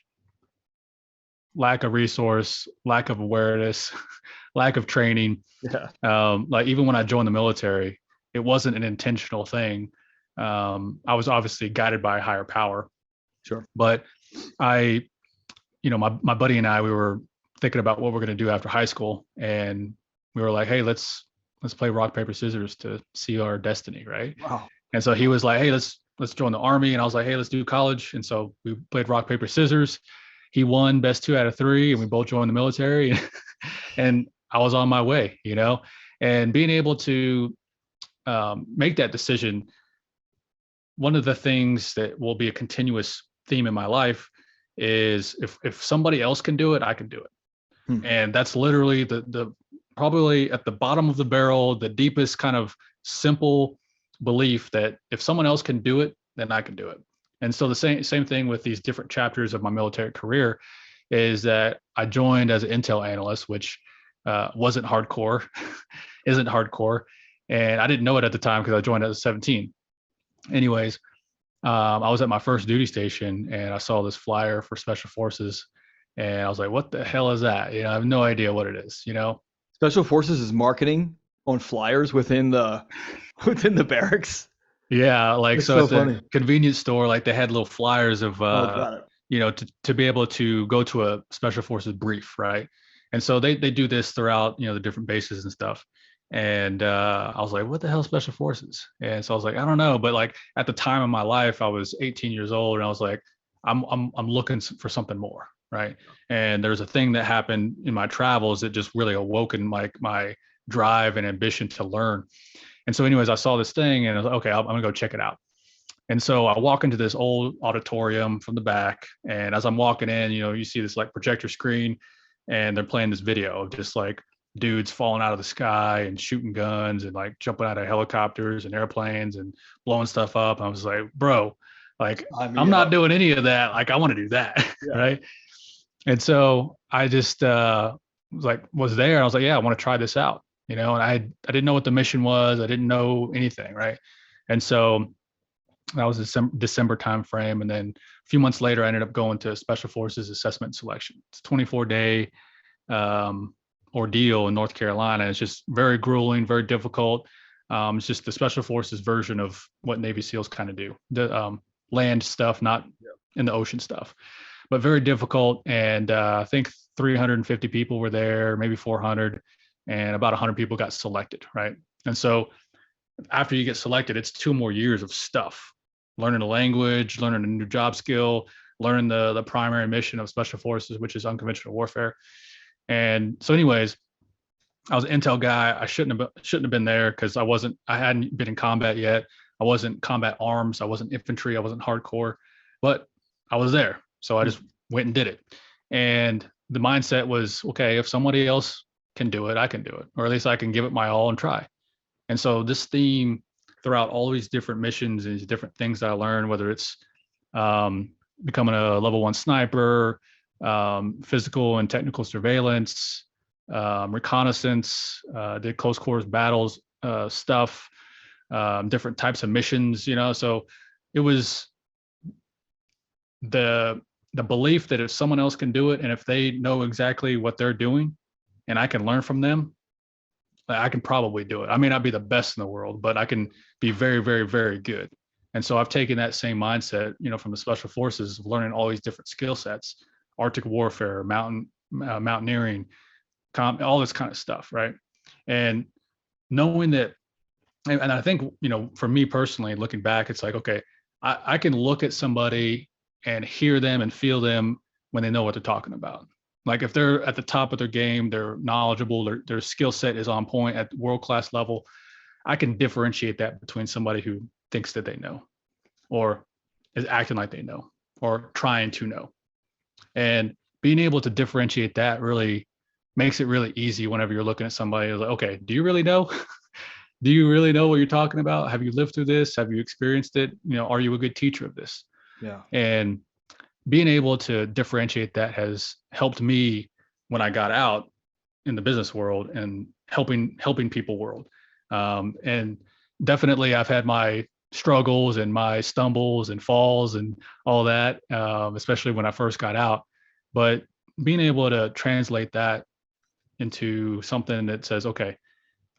lack of resource, lack of awareness, lack of training. Yeah. Like even when I joined the military, it wasn't an intentional thing. I was obviously guided by a higher power. Sure. But my buddy and I, we were thinking about what we're going to do after high school, and we were like, hey, let's play rock paper scissors to see our destiny, right? Wow. And so he was like, hey, let's join the Army, and I was like, hey, let's do college. And so we played rock paper scissors. He won best 2 out of 3, and we both joined the military. And I was on my way, and being able to make that decision. One of the things that will be a continuous theme in my life is if somebody else can do it, I can do it. And that's literally the probably at the bottom of the barrel, the deepest kind of simple belief that if someone else can do it, then I can do it. And so the same thing with these different chapters of my military career is that I joined as an intel analyst, which wasn't hardcore, isn't hardcore. And I didn't know it at the time because I joined at 17. Anyways, I was at my first duty station and I saw this flyer for Special Forces, and I was like, what the hell is that? I have no idea what it is, Special Forces is marketing on flyers within the barracks. Yeah, like That's so at the funny. convenience store, like they had little flyers of Got it. to be able to go to a Special Forces brief, right? And so they do this throughout, the different bases and stuff. And I was like, what the hell Special Forces? And so I was like, I don't know. But like at the time of my life, I was 18 years old, and I was like, I'm looking for something more, right? And there's a thing that happened in my travels that just really awoken my drive and ambition to learn. And so anyways, I saw this thing and I was like, okay, I'm gonna go check it out. And so I walk into this old auditorium from the back, and as I'm walking in, you see this like projector screen, and they're playing this video of just like dudes falling out of the sky and shooting guns and like jumping out of helicopters and airplanes and blowing stuff up. I was like, bro, like I'm not doing any of that. Like I want to do that, Yeah. right? And so I just was there. I was like, yeah, I want to try this out, and I didn't know what the mission was. I didn't know anything, right? And so that was December time frame. And then a few months later, I ended up going to Special Forces Assessment and Selection. It's a 24-day ordeal in North Carolina. It's just very grueling, very difficult. It's just the Special Forces version of what Navy SEALs kind of do. The land stuff, not in the ocean stuff, but very difficult. And I think 350 people were there, maybe 400, and about 100 people got selected, right? And so after you get selected, it's 2 more years of stuff, learning a language, learning a new job skill, learning the primary mission of special forces, which is unconventional warfare. And so anyways, I was an intel guy. I shouldn't have been there because I hadn't been in combat yet. I wasn't combat arms. I wasn't infantry. I wasn't hardcore, but I was there. So I just went and did it. And the mindset was, okay, if somebody else can do it, I can do it, or at least I can give it my all and try. And so this theme throughout all these different missions and these different things that I learned, whether it's becoming a level 1 sniper, physical and technical surveillance, reconnaissance, did close quarters battles stuff, different types of missions, so it was the belief that if someone else can do it, and if they know exactly what they're doing and I can learn from them, I can probably do it. I may not be the best in the world, but I can be very, very, very good. And so I've taken that same mindset, from the special forces, of learning all these different skill sets, Arctic warfare, mountaineering, all this kind of stuff, right? And knowing that, and I think, for me personally, looking back, it's like, okay, I can look at somebody and hear them and feel them when they know what they're talking about. Like if they're at the top of their game, they're knowledgeable, their skill set is on point at world-class level, I can differentiate that between somebody who thinks that they know or is acting like they know or trying to know. And being able to differentiate that really makes it really easy whenever you're looking at somebody. Like, okay, do you really know? Do you really know what you're talking about? Have you lived through this? Have you experienced it? Are you a good teacher of this? Yeah. And being able to differentiate that has helped me when I got out in the business world and helping people world. And definitely I've had my struggles and my stumbles and falls and all that, especially when I first got out. But being able to translate that into something that says, okay,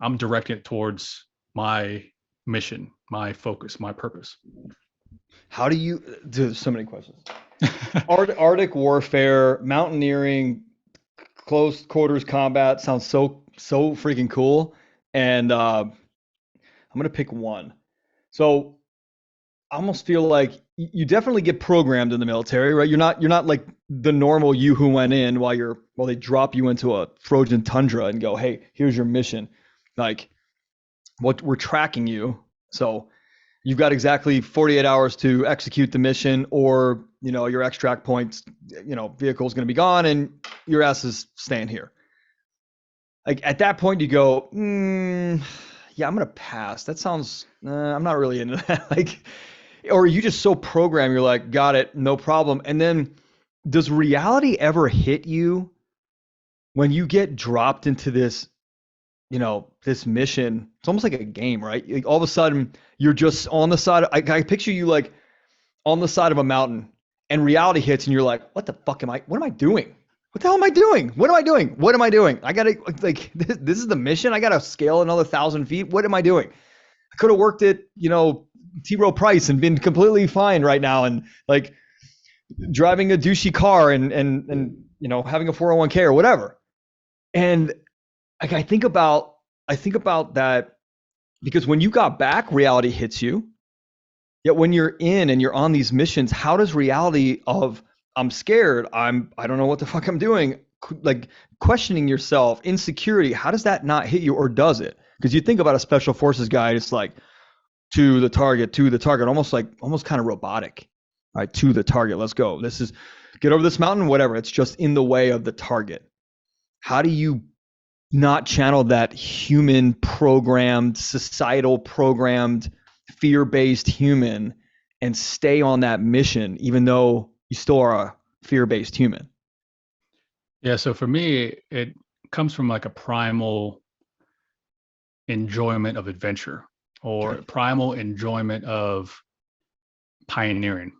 I'm directing it towards my mission, my focus, my purpose. How do you do? So many questions. Arctic warfare, mountaineering, close quarters combat sounds so freaking cool. And I'm gonna pick one. So I almost feel like you definitely get programmed in the military, right? You're not like the normal you who went in while they drop you into a frozen tundra and go, hey, here's your mission. Like, what we're tracking you. So you've got exactly 48 hours to execute the mission, or your extract points, vehicle is going to be gone and your ass is staying here. Like at that point you go, yeah, I'm going to pass. That sounds, I'm not really into that. Like, or are you just so programmed, you're like, got it, no problem. And then does reality ever hit you when you get dropped into this, this mission? It's almost like a game, right? Like all of a sudden you're just on the side. I picture you like on the side of a mountain, and reality hits and you're like, what the fuck what am I doing? What the hell am I doing? What am I doing? What am I doing? I gotta, like, this is the mission. I gotta scale another 1,000 feet. What am I doing? I could have worked at, T. Rowe Price and been completely fine right now, and like driving a douchey car and having a 401k or whatever. And like, I think about that, because when you got back, reality hits you. Yet when you're in and you're on these missions, how does reality of I'm scared, I don't know what the fuck I'm doing, like questioning yourself, insecurity, how does that not hit you, or does it? Because you think about a special forces guy, it's like to the target, almost kind of robotic, right? To the target, let's go. This is get over this mountain, whatever. It's just in the way of the target. How do you not channel that human programmed, societal programmed, fear-based human and stay on that mission, even though you still are a fear-based human? Yeah. So for me, it comes from like a primal enjoyment of adventure, or primal enjoyment of pioneering.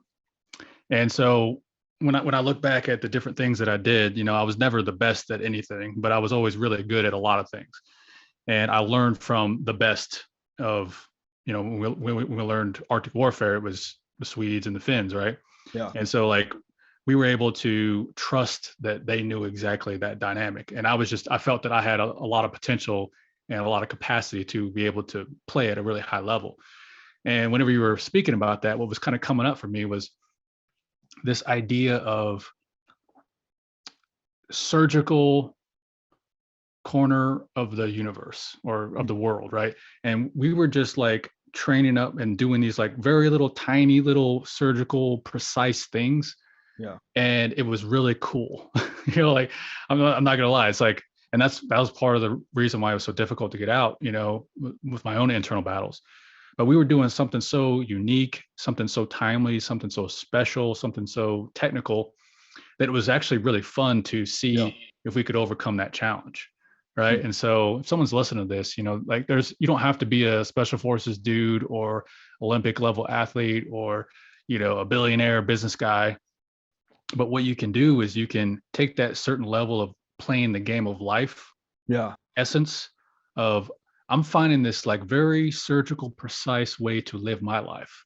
And so when I look back at the different things that I did, I was never the best at anything, but I was always really good at a lot of things. And I learned from the best of, when we learned Arctic warfare, it was the Swedes and the Finns, right? Yeah. And so like we were able to trust that they knew exactly that dynamic. And I felt that I had a lot of potential and a lot of capacity to be able to play at a really high level. And whenever you were speaking about that, what was kind of coming up for me was this idea of surgical corner of the universe or of the world, right? And we were just like training up and doing these like very little tiny little surgical precise things. Yeah. And it was really cool. Like I'm not gonna lie, it's like, and that was part of the reason why it was so difficult to get out, with my own internal battles. But we were doing something so unique, something so timely, something so special, something so technical, that it was actually really fun to see if we could overcome that challenge. Right. And so if someone's listening to this, like you don't have to be a special forces dude or Olympic level athlete or, a billionaire business guy. But what you can do is you can take that certain level of playing the game of life essence of, I'm finding this like very surgical, precise way to live my life.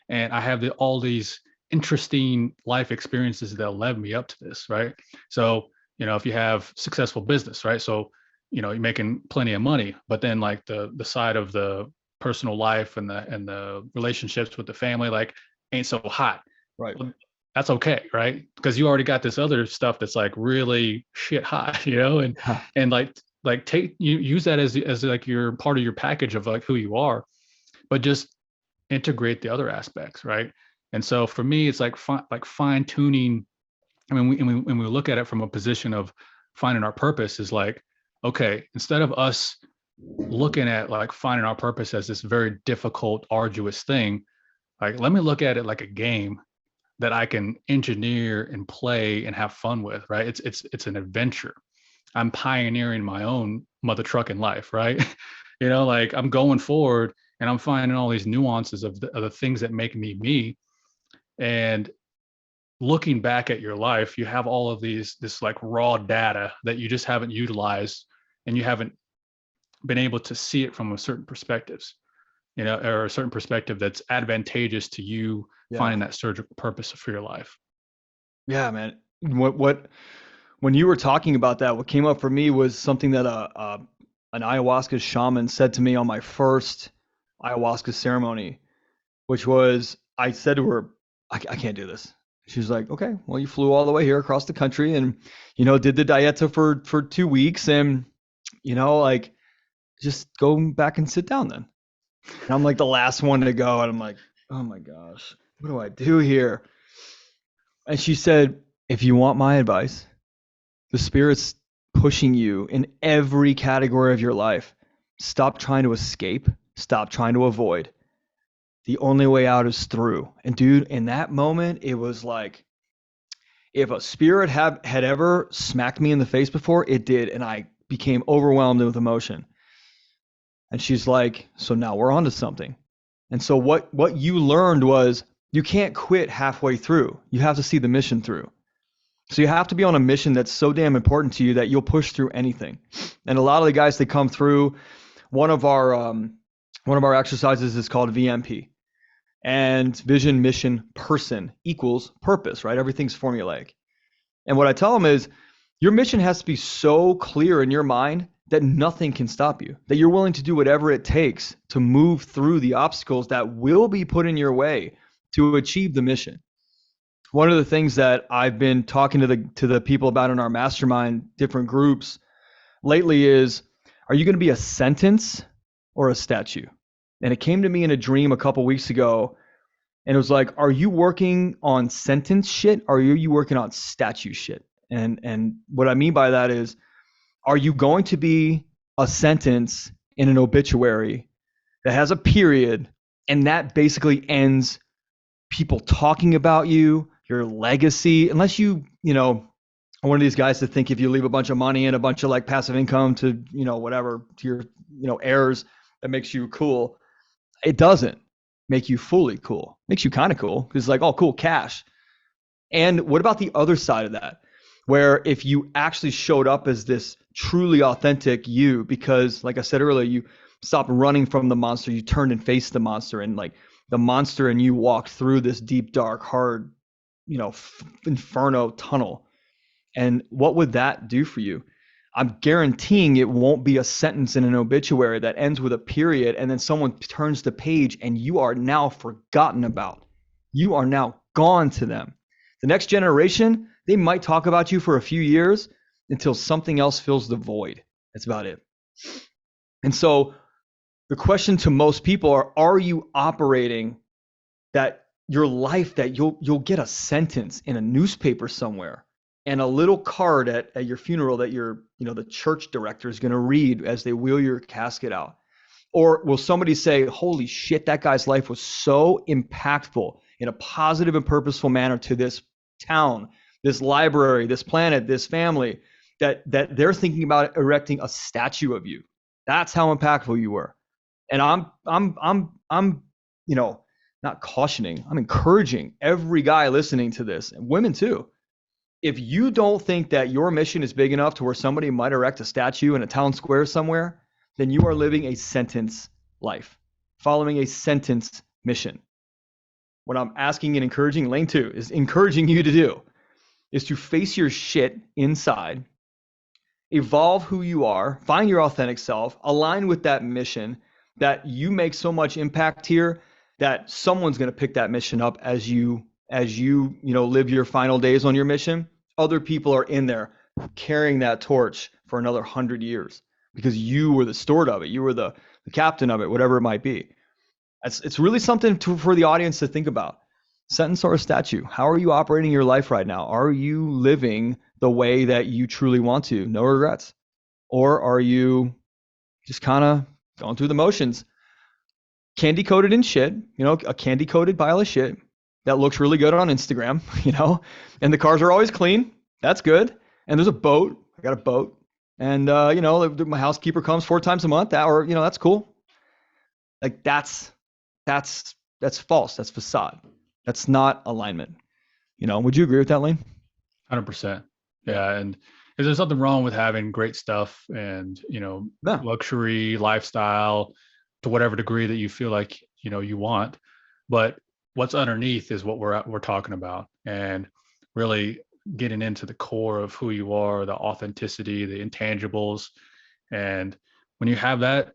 And I have all these interesting life experiences that led me up to this. Right. So, if you have successful business, right. So, you're making plenty of money, but then like the side of the personal life and the relationships with the family, like ain't so hot. Right. Well, that's okay. Right. Because you already got this other stuff that's like really shit hot, and like use that as like your part of your package of like who you are, but just integrate the other aspects. Right. And so for me, it's like fine tuning. I mean, when we look at it from a position of finding our purpose, is like, okay, instead of us looking at like finding our purpose as this very difficult, arduous thing, like let me look at it like a game that I can engineer and play and have fun with, right? It's an adventure. I'm pioneering my own mother trucking life, right? Like I'm going forward and I'm finding all these nuances of the things that make me. And looking back at your life, you have all of this like raw data that you just haven't utilized, and you haven't been able to see it from a certain perspectives, or a certain perspective that's advantageous to you finding that surgical purpose for your life. Yeah, man. When you were talking about that, what came up for me was something that an ayahuasca shaman said to me on my first ayahuasca ceremony, which was, I said to her, I can't do this. She's like, okay, well, you flew all the way here across the country and, did the dieta for 2 weeks and, like, just go back and sit down then. And I'm like the last one to go. And I'm like, oh my gosh, what do I do here? And she said, if you want my advice, the spirit's pushing you in every category of your life. Stop trying to escape. Stop trying to avoid. The only way out is through. And dude, in that moment, it was like, if a spirit had ever smacked me in the face before, it did. And I became overwhelmed with emotion. And she's like, so now we're on to something. And so what you learned was you can't quit halfway through. You have to see the mission through. So you have to be on a mission that's so damn important to you that you'll push through anything. And a lot of the guys that come through, one of our exercises is called VMP. And vision, mission, person equals purpose, right? Everything's formulaic. And what I tell them is your mission has to be so clear in your mind that nothing can stop you, that you're willing to do whatever it takes to move through the obstacles that will be put in your way to achieve the mission. One of the things that I've been talking to the people about in our mastermind, different groups lately is, are you going to be a sentence or a statue? And it came to me in a dream a couple weeks ago, and it was like, are you working on sentence shit or are you working on statue shit? And what I mean by that is, are you going to be a sentence in an obituary that has a period and that basically ends people talking about you, your legacy, unless you are one of these guys that think if you leave a bunch of money and a bunch of like passive income to, whatever, to your, heirs, that makes you cool. It doesn't make you fully cool. It makes you kind of cool because it's like, oh, cool, cash. And what about the other side of that? Where if you actually showed up as this truly authentic you, because like I said earlier, you stopped running from the monster, you turned and faced the monster, and like the monster and you walked through this deep, dark, hard, inferno tunnel. And what would that do for you? I'm guaranteeing it won't be a sentence in an obituary that ends with a period and then someone turns the page and you are now forgotten about. You are now gone to them. The next generation, they might talk about you for a few years until something else fills the void. That's about it. And so the question to most people are you operating that your life, that you'll get a sentence in a newspaper somewhere and a little card at your funeral that the church director is going to read as they wheel your casket out? Or will somebody say, holy shit, that guy's life was so impactful in a positive and purposeful manner to this town, this library, this planet, this family, that they're thinking about erecting a statue of you. That's how impactful you were. And I'm not cautioning, I'm encouraging every guy listening to this, and women too. If you don't think that your mission is big enough to where somebody might erect a statue in a town square somewhere, then you are living a sentence life, following a sentence mission. What I'm asking and encouraging Lane 2 is encouraging you to do is to face your shit inside, evolve who you are, find your authentic self, align with that mission, that you make so much impact here that someone's going to pick that mission up as you live your final days on your mission. Other people are in there carrying that torch for another 100 years because you were the steward of it. You were the captain of it, whatever it might be. It's really something for the audience to think about. Sentence or a statue. How are you operating your life right now? Are you living the way that you truly want to? No regrets. Or are you just kind of going through the motions? Candy coated in shit, a candy coated pile of shit that looks really good on Instagram, and the cars are always clean. That's good. And there's a boat. I got a boat. And, my housekeeper comes 4 times a month, that's cool. Like that's false. That's facade. That's not alignment. Would you agree with that, Lane? 100%. Yeah. And there's nothing wrong with having great stuff and, luxury lifestyle to whatever degree that you feel like, you want, but what's underneath is what we're talking about, and really getting into the core of who you are, the authenticity, the intangibles. And when you have that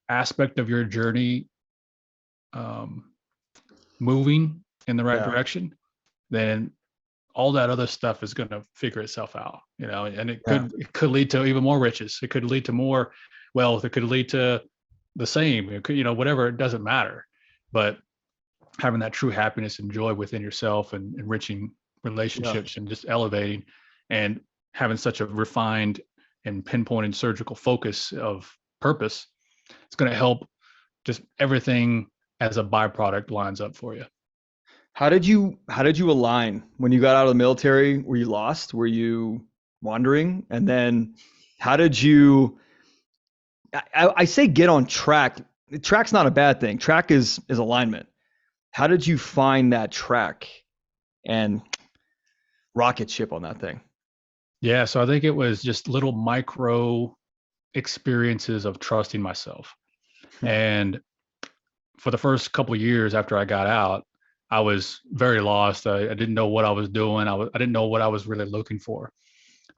aspect of your journey moving in the right direction, then all that other stuff is going to figure itself out, and it could lead to even more riches. It could lead to more wealth. It could lead to the same, it could, whatever, it doesn't matter. But having that true happiness and joy within yourself and enriching relationships and just elevating and having such a refined and pinpointed surgical focus of purpose, it's going to help just everything as a byproduct lines up for you. How did you align when you got out of the military? Were you lost? Were you wandering? And then how did you, I say get on track. Track's not a bad thing. Track is alignment. How did you find that track and rocket ship on that thing? Yeah. So I think it was just little micro experiences of trusting myself. And for the first couple of years after I got out, I was very lost. I didn't know what I was doing. I didn't know what I was really looking for.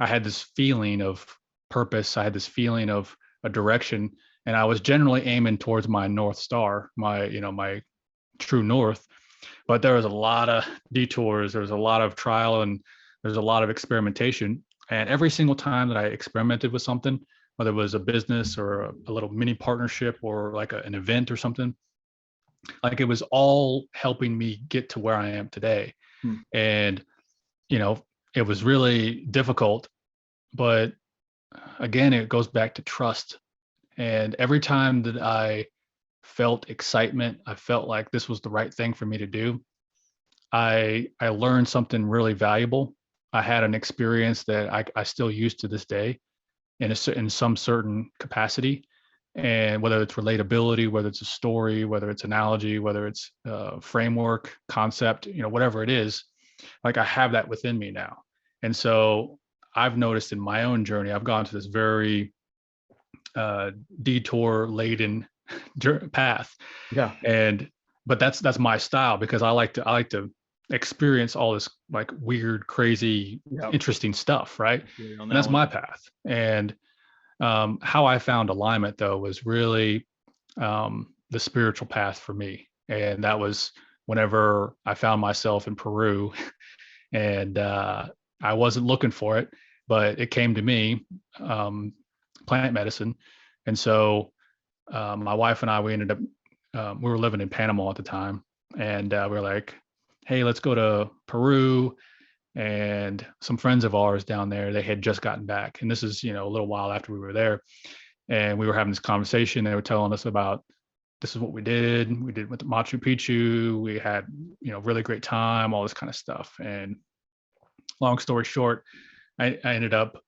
I had this feeling of purpose. I had this feeling of a direction, and I was generally aiming towards my North Star, my true north. But there was a lot of detours. There was a lot of trial, and there's a lot of experimentation. And every single time that I experimented with something, whether it was a business or a little mini partnership or like an event or something, like it was all helping me get to where I am today. And, it was really difficult, but again, it goes back to trust. And every time that I felt excitement, I felt like this was the right thing for me to do, I learned something really valuable. I had an experience that I still use to this day in some certain capacity. And whether it's relatability, whether it's a story, whether it's analogy, whether it's framework, concept, whatever it is, like I have that within me now. And so I've noticed in my own journey, I've gone to this very detour laden path. Yeah. But that's my style, because I like to experience all this like weird, crazy, Yep. interesting stuff, right? On And that that's one. my path. And how I found alignment though was really the spiritual path for me, and that was whenever I found myself in Peru, and I wasn't looking for it, but it came to me, um, plant medicine, and so my wife and I we ended up we were living in Panama at the time, and we were like, hey, let's go to Peru. And some friends of ours down there, they had just gotten back, and this is a little while after we were there, and we were having this conversation. They were telling us about this is what we did. We did with the Machu Picchu. We had really great time, all this kind of stuff. And long story short, I ended up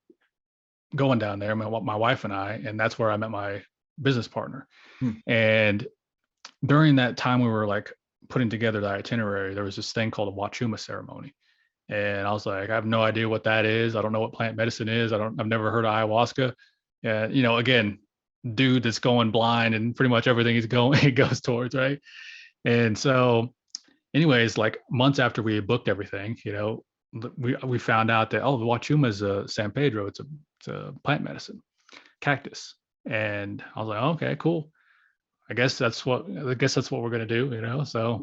going down there, my wife and I, and that's where I met my business partner. Hmm. And during that time, we were like putting together the itinerary. There was this thing called a Wachuma ceremony, and I was like, I have no idea what that is. I don't know what plant medicine is. I've never heard of ayahuasca. And again, dude that's going blind and pretty much everything he's going he goes towards, right? And so, anyways, like months after we had booked everything, we found out that the Wachuma is a San Pedro. It's a plant medicine, cactus. And I was like, oh, okay, cool. I guess that's what we're gonna do. So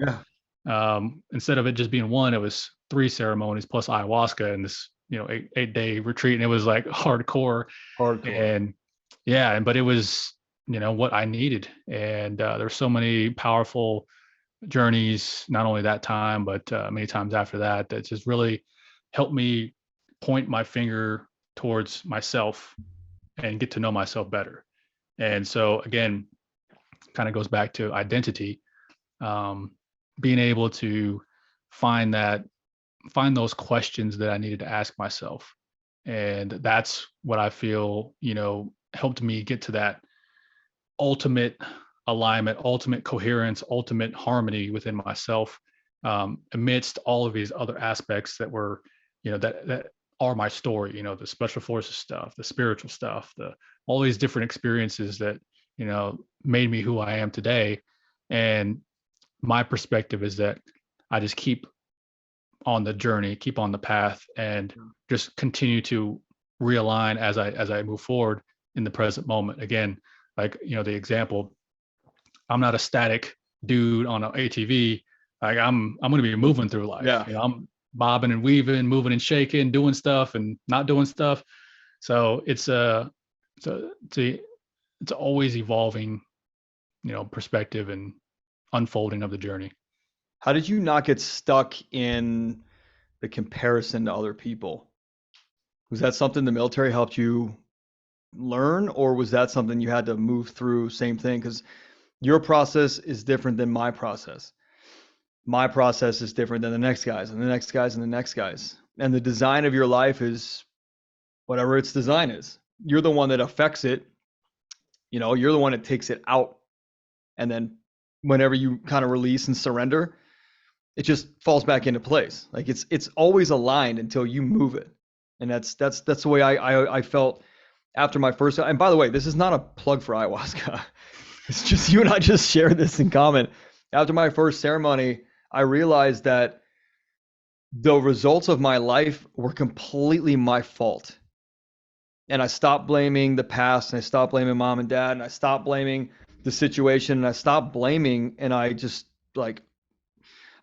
Yeah. instead of it just being one, it was 3 ceremonies plus ayahuasca and this 8-day retreat, and it was like hardcore. And yeah, but it was what I needed, and there's so many powerful journeys, not only that time but many times after that just really helped me point my finger towards myself and get to know myself better. And so again, kind of goes back to identity, being able to find those questions that I needed to ask myself. And that's what I feel, helped me get to that ultimate alignment, ultimate coherence, ultimate harmony within myself, amidst all of these other aspects that were, that are my story, the special forces stuff, the spiritual stuff, all these different experiences that, made me who I am today. And my perspective is that I just keep on the journey, keep on the path, and just continue to realign as I move forward in the present moment. Again, like the example, I'm not a static dude on an ATV. Like I'm going to be moving through life. Yeah. I'm bobbing and weaving, moving and shaking, doing stuff and not doing stuff. So it's always evolving, perspective and unfolding of the journey. How did you not get stuck in the comparison to other people? Was that something the military helped you learn, or was that something you had to move through? Same thing, because your process is different than my process. My process is different than the next guy's and the next guy's and the next guy's. And the design of your life is whatever its design is. You're the one that affects it. You're the one that takes it out. And then whenever you kind of release and surrender, it just falls back into place. Like it's always aligned until you move it. And that's the way I felt after my first. And by the way, this is not a plug for ayahuasca. It's just you and I just shared this in common. After my first ceremony, I realized that the results of my life were completely my fault. And I stopped blaming the past, and I stopped blaming mom and dad, and I stopped blaming the situation, and I stopped blaming, and I just I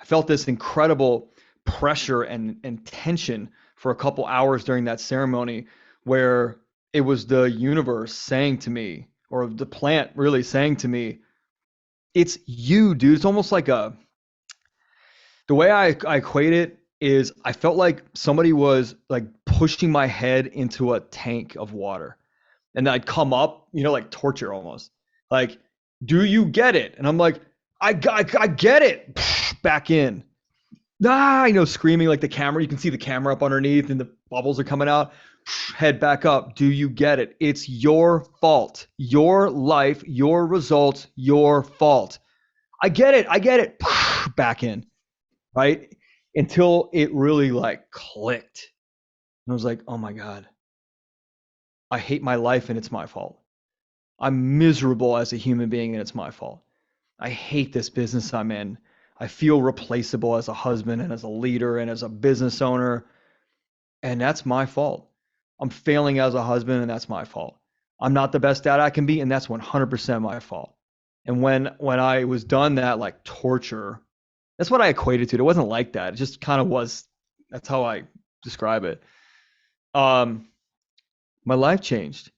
felt this incredible pressure and tension for a couple hours during that ceremony, where it was the universe saying to me, or the plant really saying to me, it's you, dude. It's almost like the way I equate it is I felt like somebody was like pushing my head into a tank of water, and I'd come up, like torture almost. Like, do you get it? And I'm like, I get it. Back in. Screaming like the camera. You can see the camera up underneath and the bubbles are coming out. Head back up. Do you get it? It's your fault. Your life, your results, your fault. I get it. Back in. Right? Until it really clicked. And I was like, oh my God. I hate my life and it's my fault. I'm miserable as a human being and it's my fault. I hate this business I'm in. I feel replaceable as a husband and as a leader and as a business owner. And that's my fault. I'm failing as a husband, and that's my fault. I'm not the best dad I can be, and that's 100% my fault. And when I was done that like torture, that's what I equated to it. It wasn't like that. It just kind of was. That's how I describe it. Um, my life changed,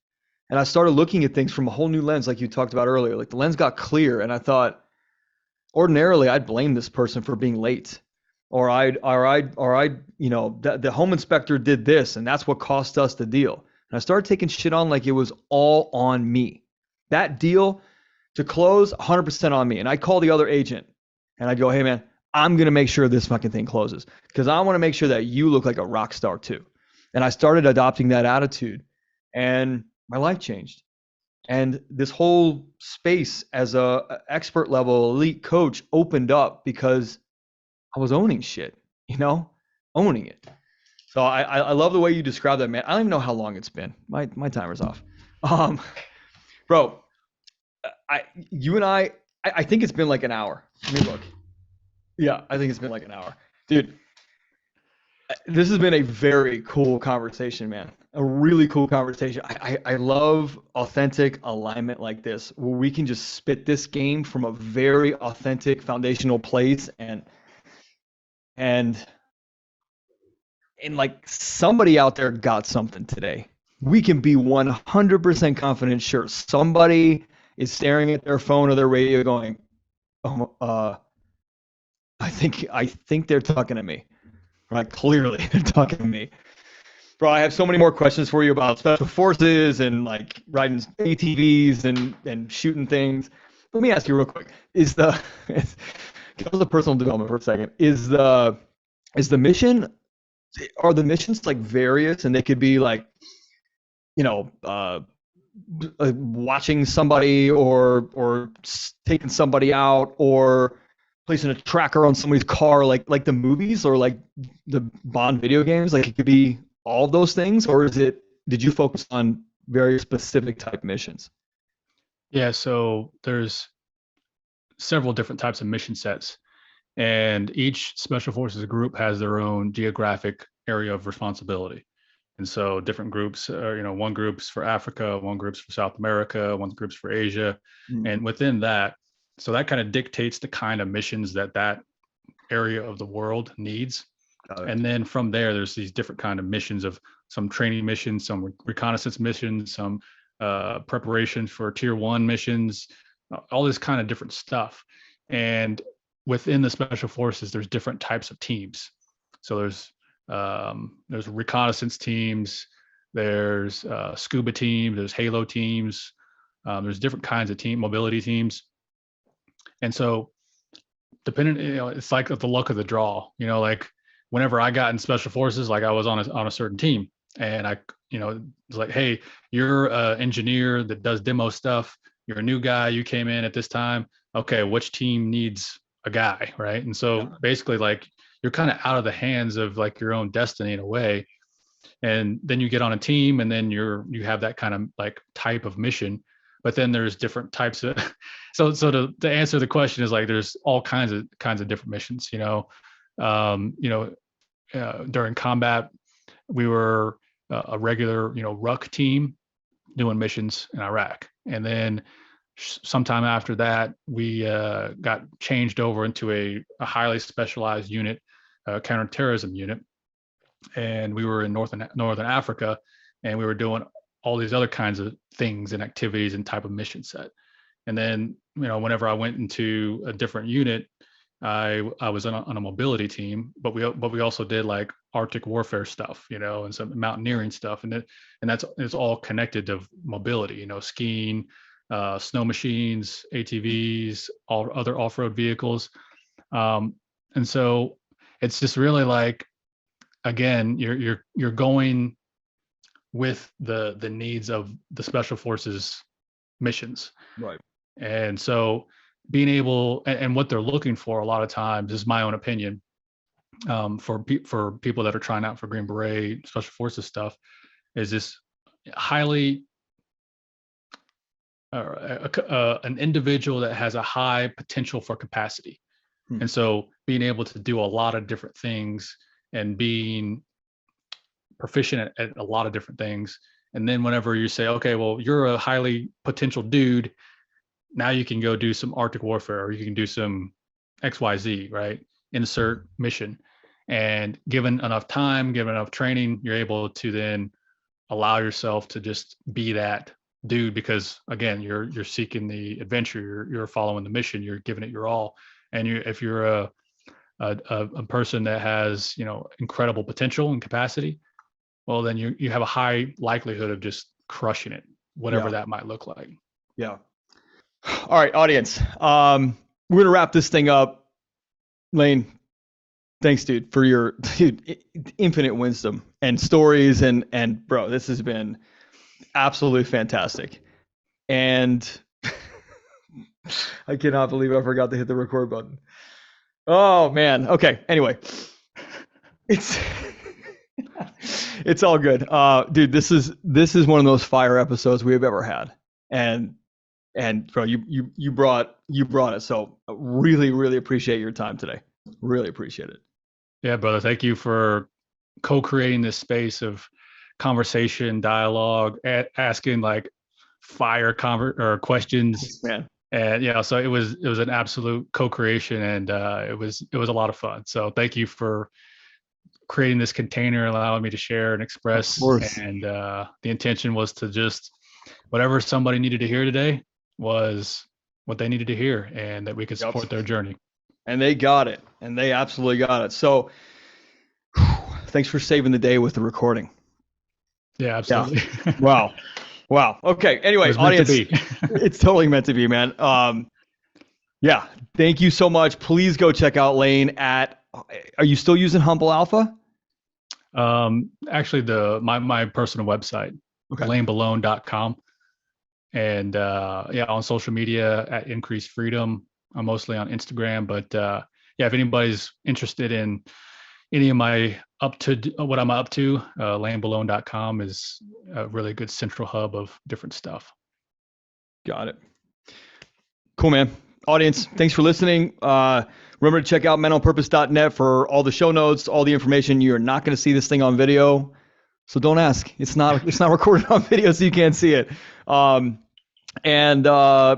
and I started looking at things from a whole new lens, like you talked about earlier. Like the lens got clear, and I thought, ordinarily I'd blame this person for being late, or I'd the home inspector did this and that's what cost us the deal. And I started taking shit on like it was all on me. That deal to close 100% on me. And I'd call the other agent and I'd go, hey man, I'm going to make sure this fucking thing closes because I want to make sure that you look like a rock star too. And I started adopting that attitude and my life changed. And this whole space as a expert level elite coach opened up because I was owning shit, owning it. So I love the way you describe that, man. I don't even know how long it's been. My timer's off. Bro, you and I think it's been like an hour. Let me look. Yeah, I think it's been like an hour. Dude, this has been a very cool conversation, man. A really cool conversation. I love authentic alignment like this, where we can just spit this game from a very authentic foundational place and like somebody out there got something today. We can be 100% confident, sure. Somebody is staring at their phone or their radio going, oh, I think they're talking to me. Right? Clearly they're talking to me. Bro, I have so many more questions for you about special forces and like riding ATVs and shooting things. Let me ask you real quick. Get to the personal development for a second. Is the mission, are the missions like various and they could be like, watching somebody or taking somebody out or placing a tracker on somebody's car, like the movies or like the Bond video games? Like it could be all of those things, or did you focus on very specific type missions? Yeah, so there's several different types of mission sets, and each special forces group has their own geographic area of responsibility. And so different groups, one group's for Africa, one group's for South America, one group's for Asia. And within that, so that kind of dictates the kind of missions that area of the world needs. And then from there, there's these different kind of missions of some training missions, some reconnaissance missions, some preparation for tier 1 missions, all this kind of different stuff. And within the special forces, there's different types of teams. So there's reconnaissance teams, there's scuba teams, there's Halo teams, there's different kinds of team mobility teams. And so depending, it's like the luck of the draw, like whenever I got in special forces, like I was on a certain team and it's like, hey, you're an engineer that does demo stuff. You're a new guy. You came in at this time. Okay. Which team needs a guy? Right. And so basically like you're kind of out of the hands of like your own destiny in a way. And then you get on a team and then you have that kind of like type of mission, but then there's different types of, so to answer the question is like, there's all kinds of different missions, during combat, we were a regular, RUC team doing missions in Iraq. And then sometime after that, we got changed over into a highly specialized unit, counterterrorism unit. And we were in Northern Africa, and we were doing all these other kinds of things and activities and type of mission set. And then, whenever I went into a different unit, I was on a mobility team, but we also did like Arctic warfare stuff, and some mountaineering stuff, and it's all connected to mobility, skiing, snow machines, ATVs, all other off-road vehicles, and so it's just really like, again, you're going with the needs of the special forces missions, Right. and so being able and what they're looking for a lot of times, is my own opinion, for people that are trying out for Green Beret special forces stuff, is this highly an individual that has a high potential for capacity. And so being able to do a lot of different things and being proficient at a lot of different things. And then whenever you say, okay, well, you're a highly potential dude, now you can go do some Arctic warfare, or you can do some XYZ, right? Insert mission. And given enough time, given enough training, you're able to then allow yourself to just be that dude, because again, you're seeking the adventure, you're following the mission, you're giving it your all. And if you're a person that has, incredible potential and capacity, well, then you have a high likelihood of just crushing it, whatever that might look like. Yeah. All right, audience. We're gonna wrap this thing up. Lane, thanks, dude, for your infinite wisdom and stories, and bro, this has been absolutely fantastic. And I cannot believe I forgot to hit the record button. Oh man. Okay. Anyway, it's all good. Dude, this is one of those fire episodes we have ever had. And bro, you brought it. So really, really appreciate your time today. Really appreciate it. Yeah, brother. Thank you for co-creating this space of conversation, dialogue, asking like fire questions. Man. And so it was an absolute co-creation, and it was a lot of fun. So thank you for creating this container, allowing me to share and express. Of course. And the intention was to just whatever somebody needed to hear today was what they needed to hear, and that we could support their journey. And they got it. And they absolutely got it. So thanks for saving the day with the recording. Yeah, absolutely. Yeah. Wow. Okay. Anyway, audience, it's totally meant to be, man. Yeah. Thank you so much. Please go check out Lane are you still using Humble Alpha? Actually my personal website, lanebelone.com. And on social media at Increased Freedom. I'm mostly on Instagram, but if anybody's interested in any of my what I'm up to, lanebelone.com is a really good central hub of different stuff. Got it. Cool, man. Audience, thanks for listening. Remember to check out menonpurpose.net for all the show notes, all the information. You're not going to see this thing on video, so don't ask. It's not recorded on video, so you can't see it. And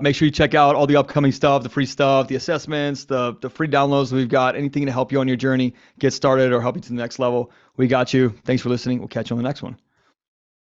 make sure you check out all the upcoming stuff, the free stuff, the assessments, the free downloads we've got, anything to help you on your journey, get started or help you to the next level. We got you. Thanks for listening. We'll catch you on the next one.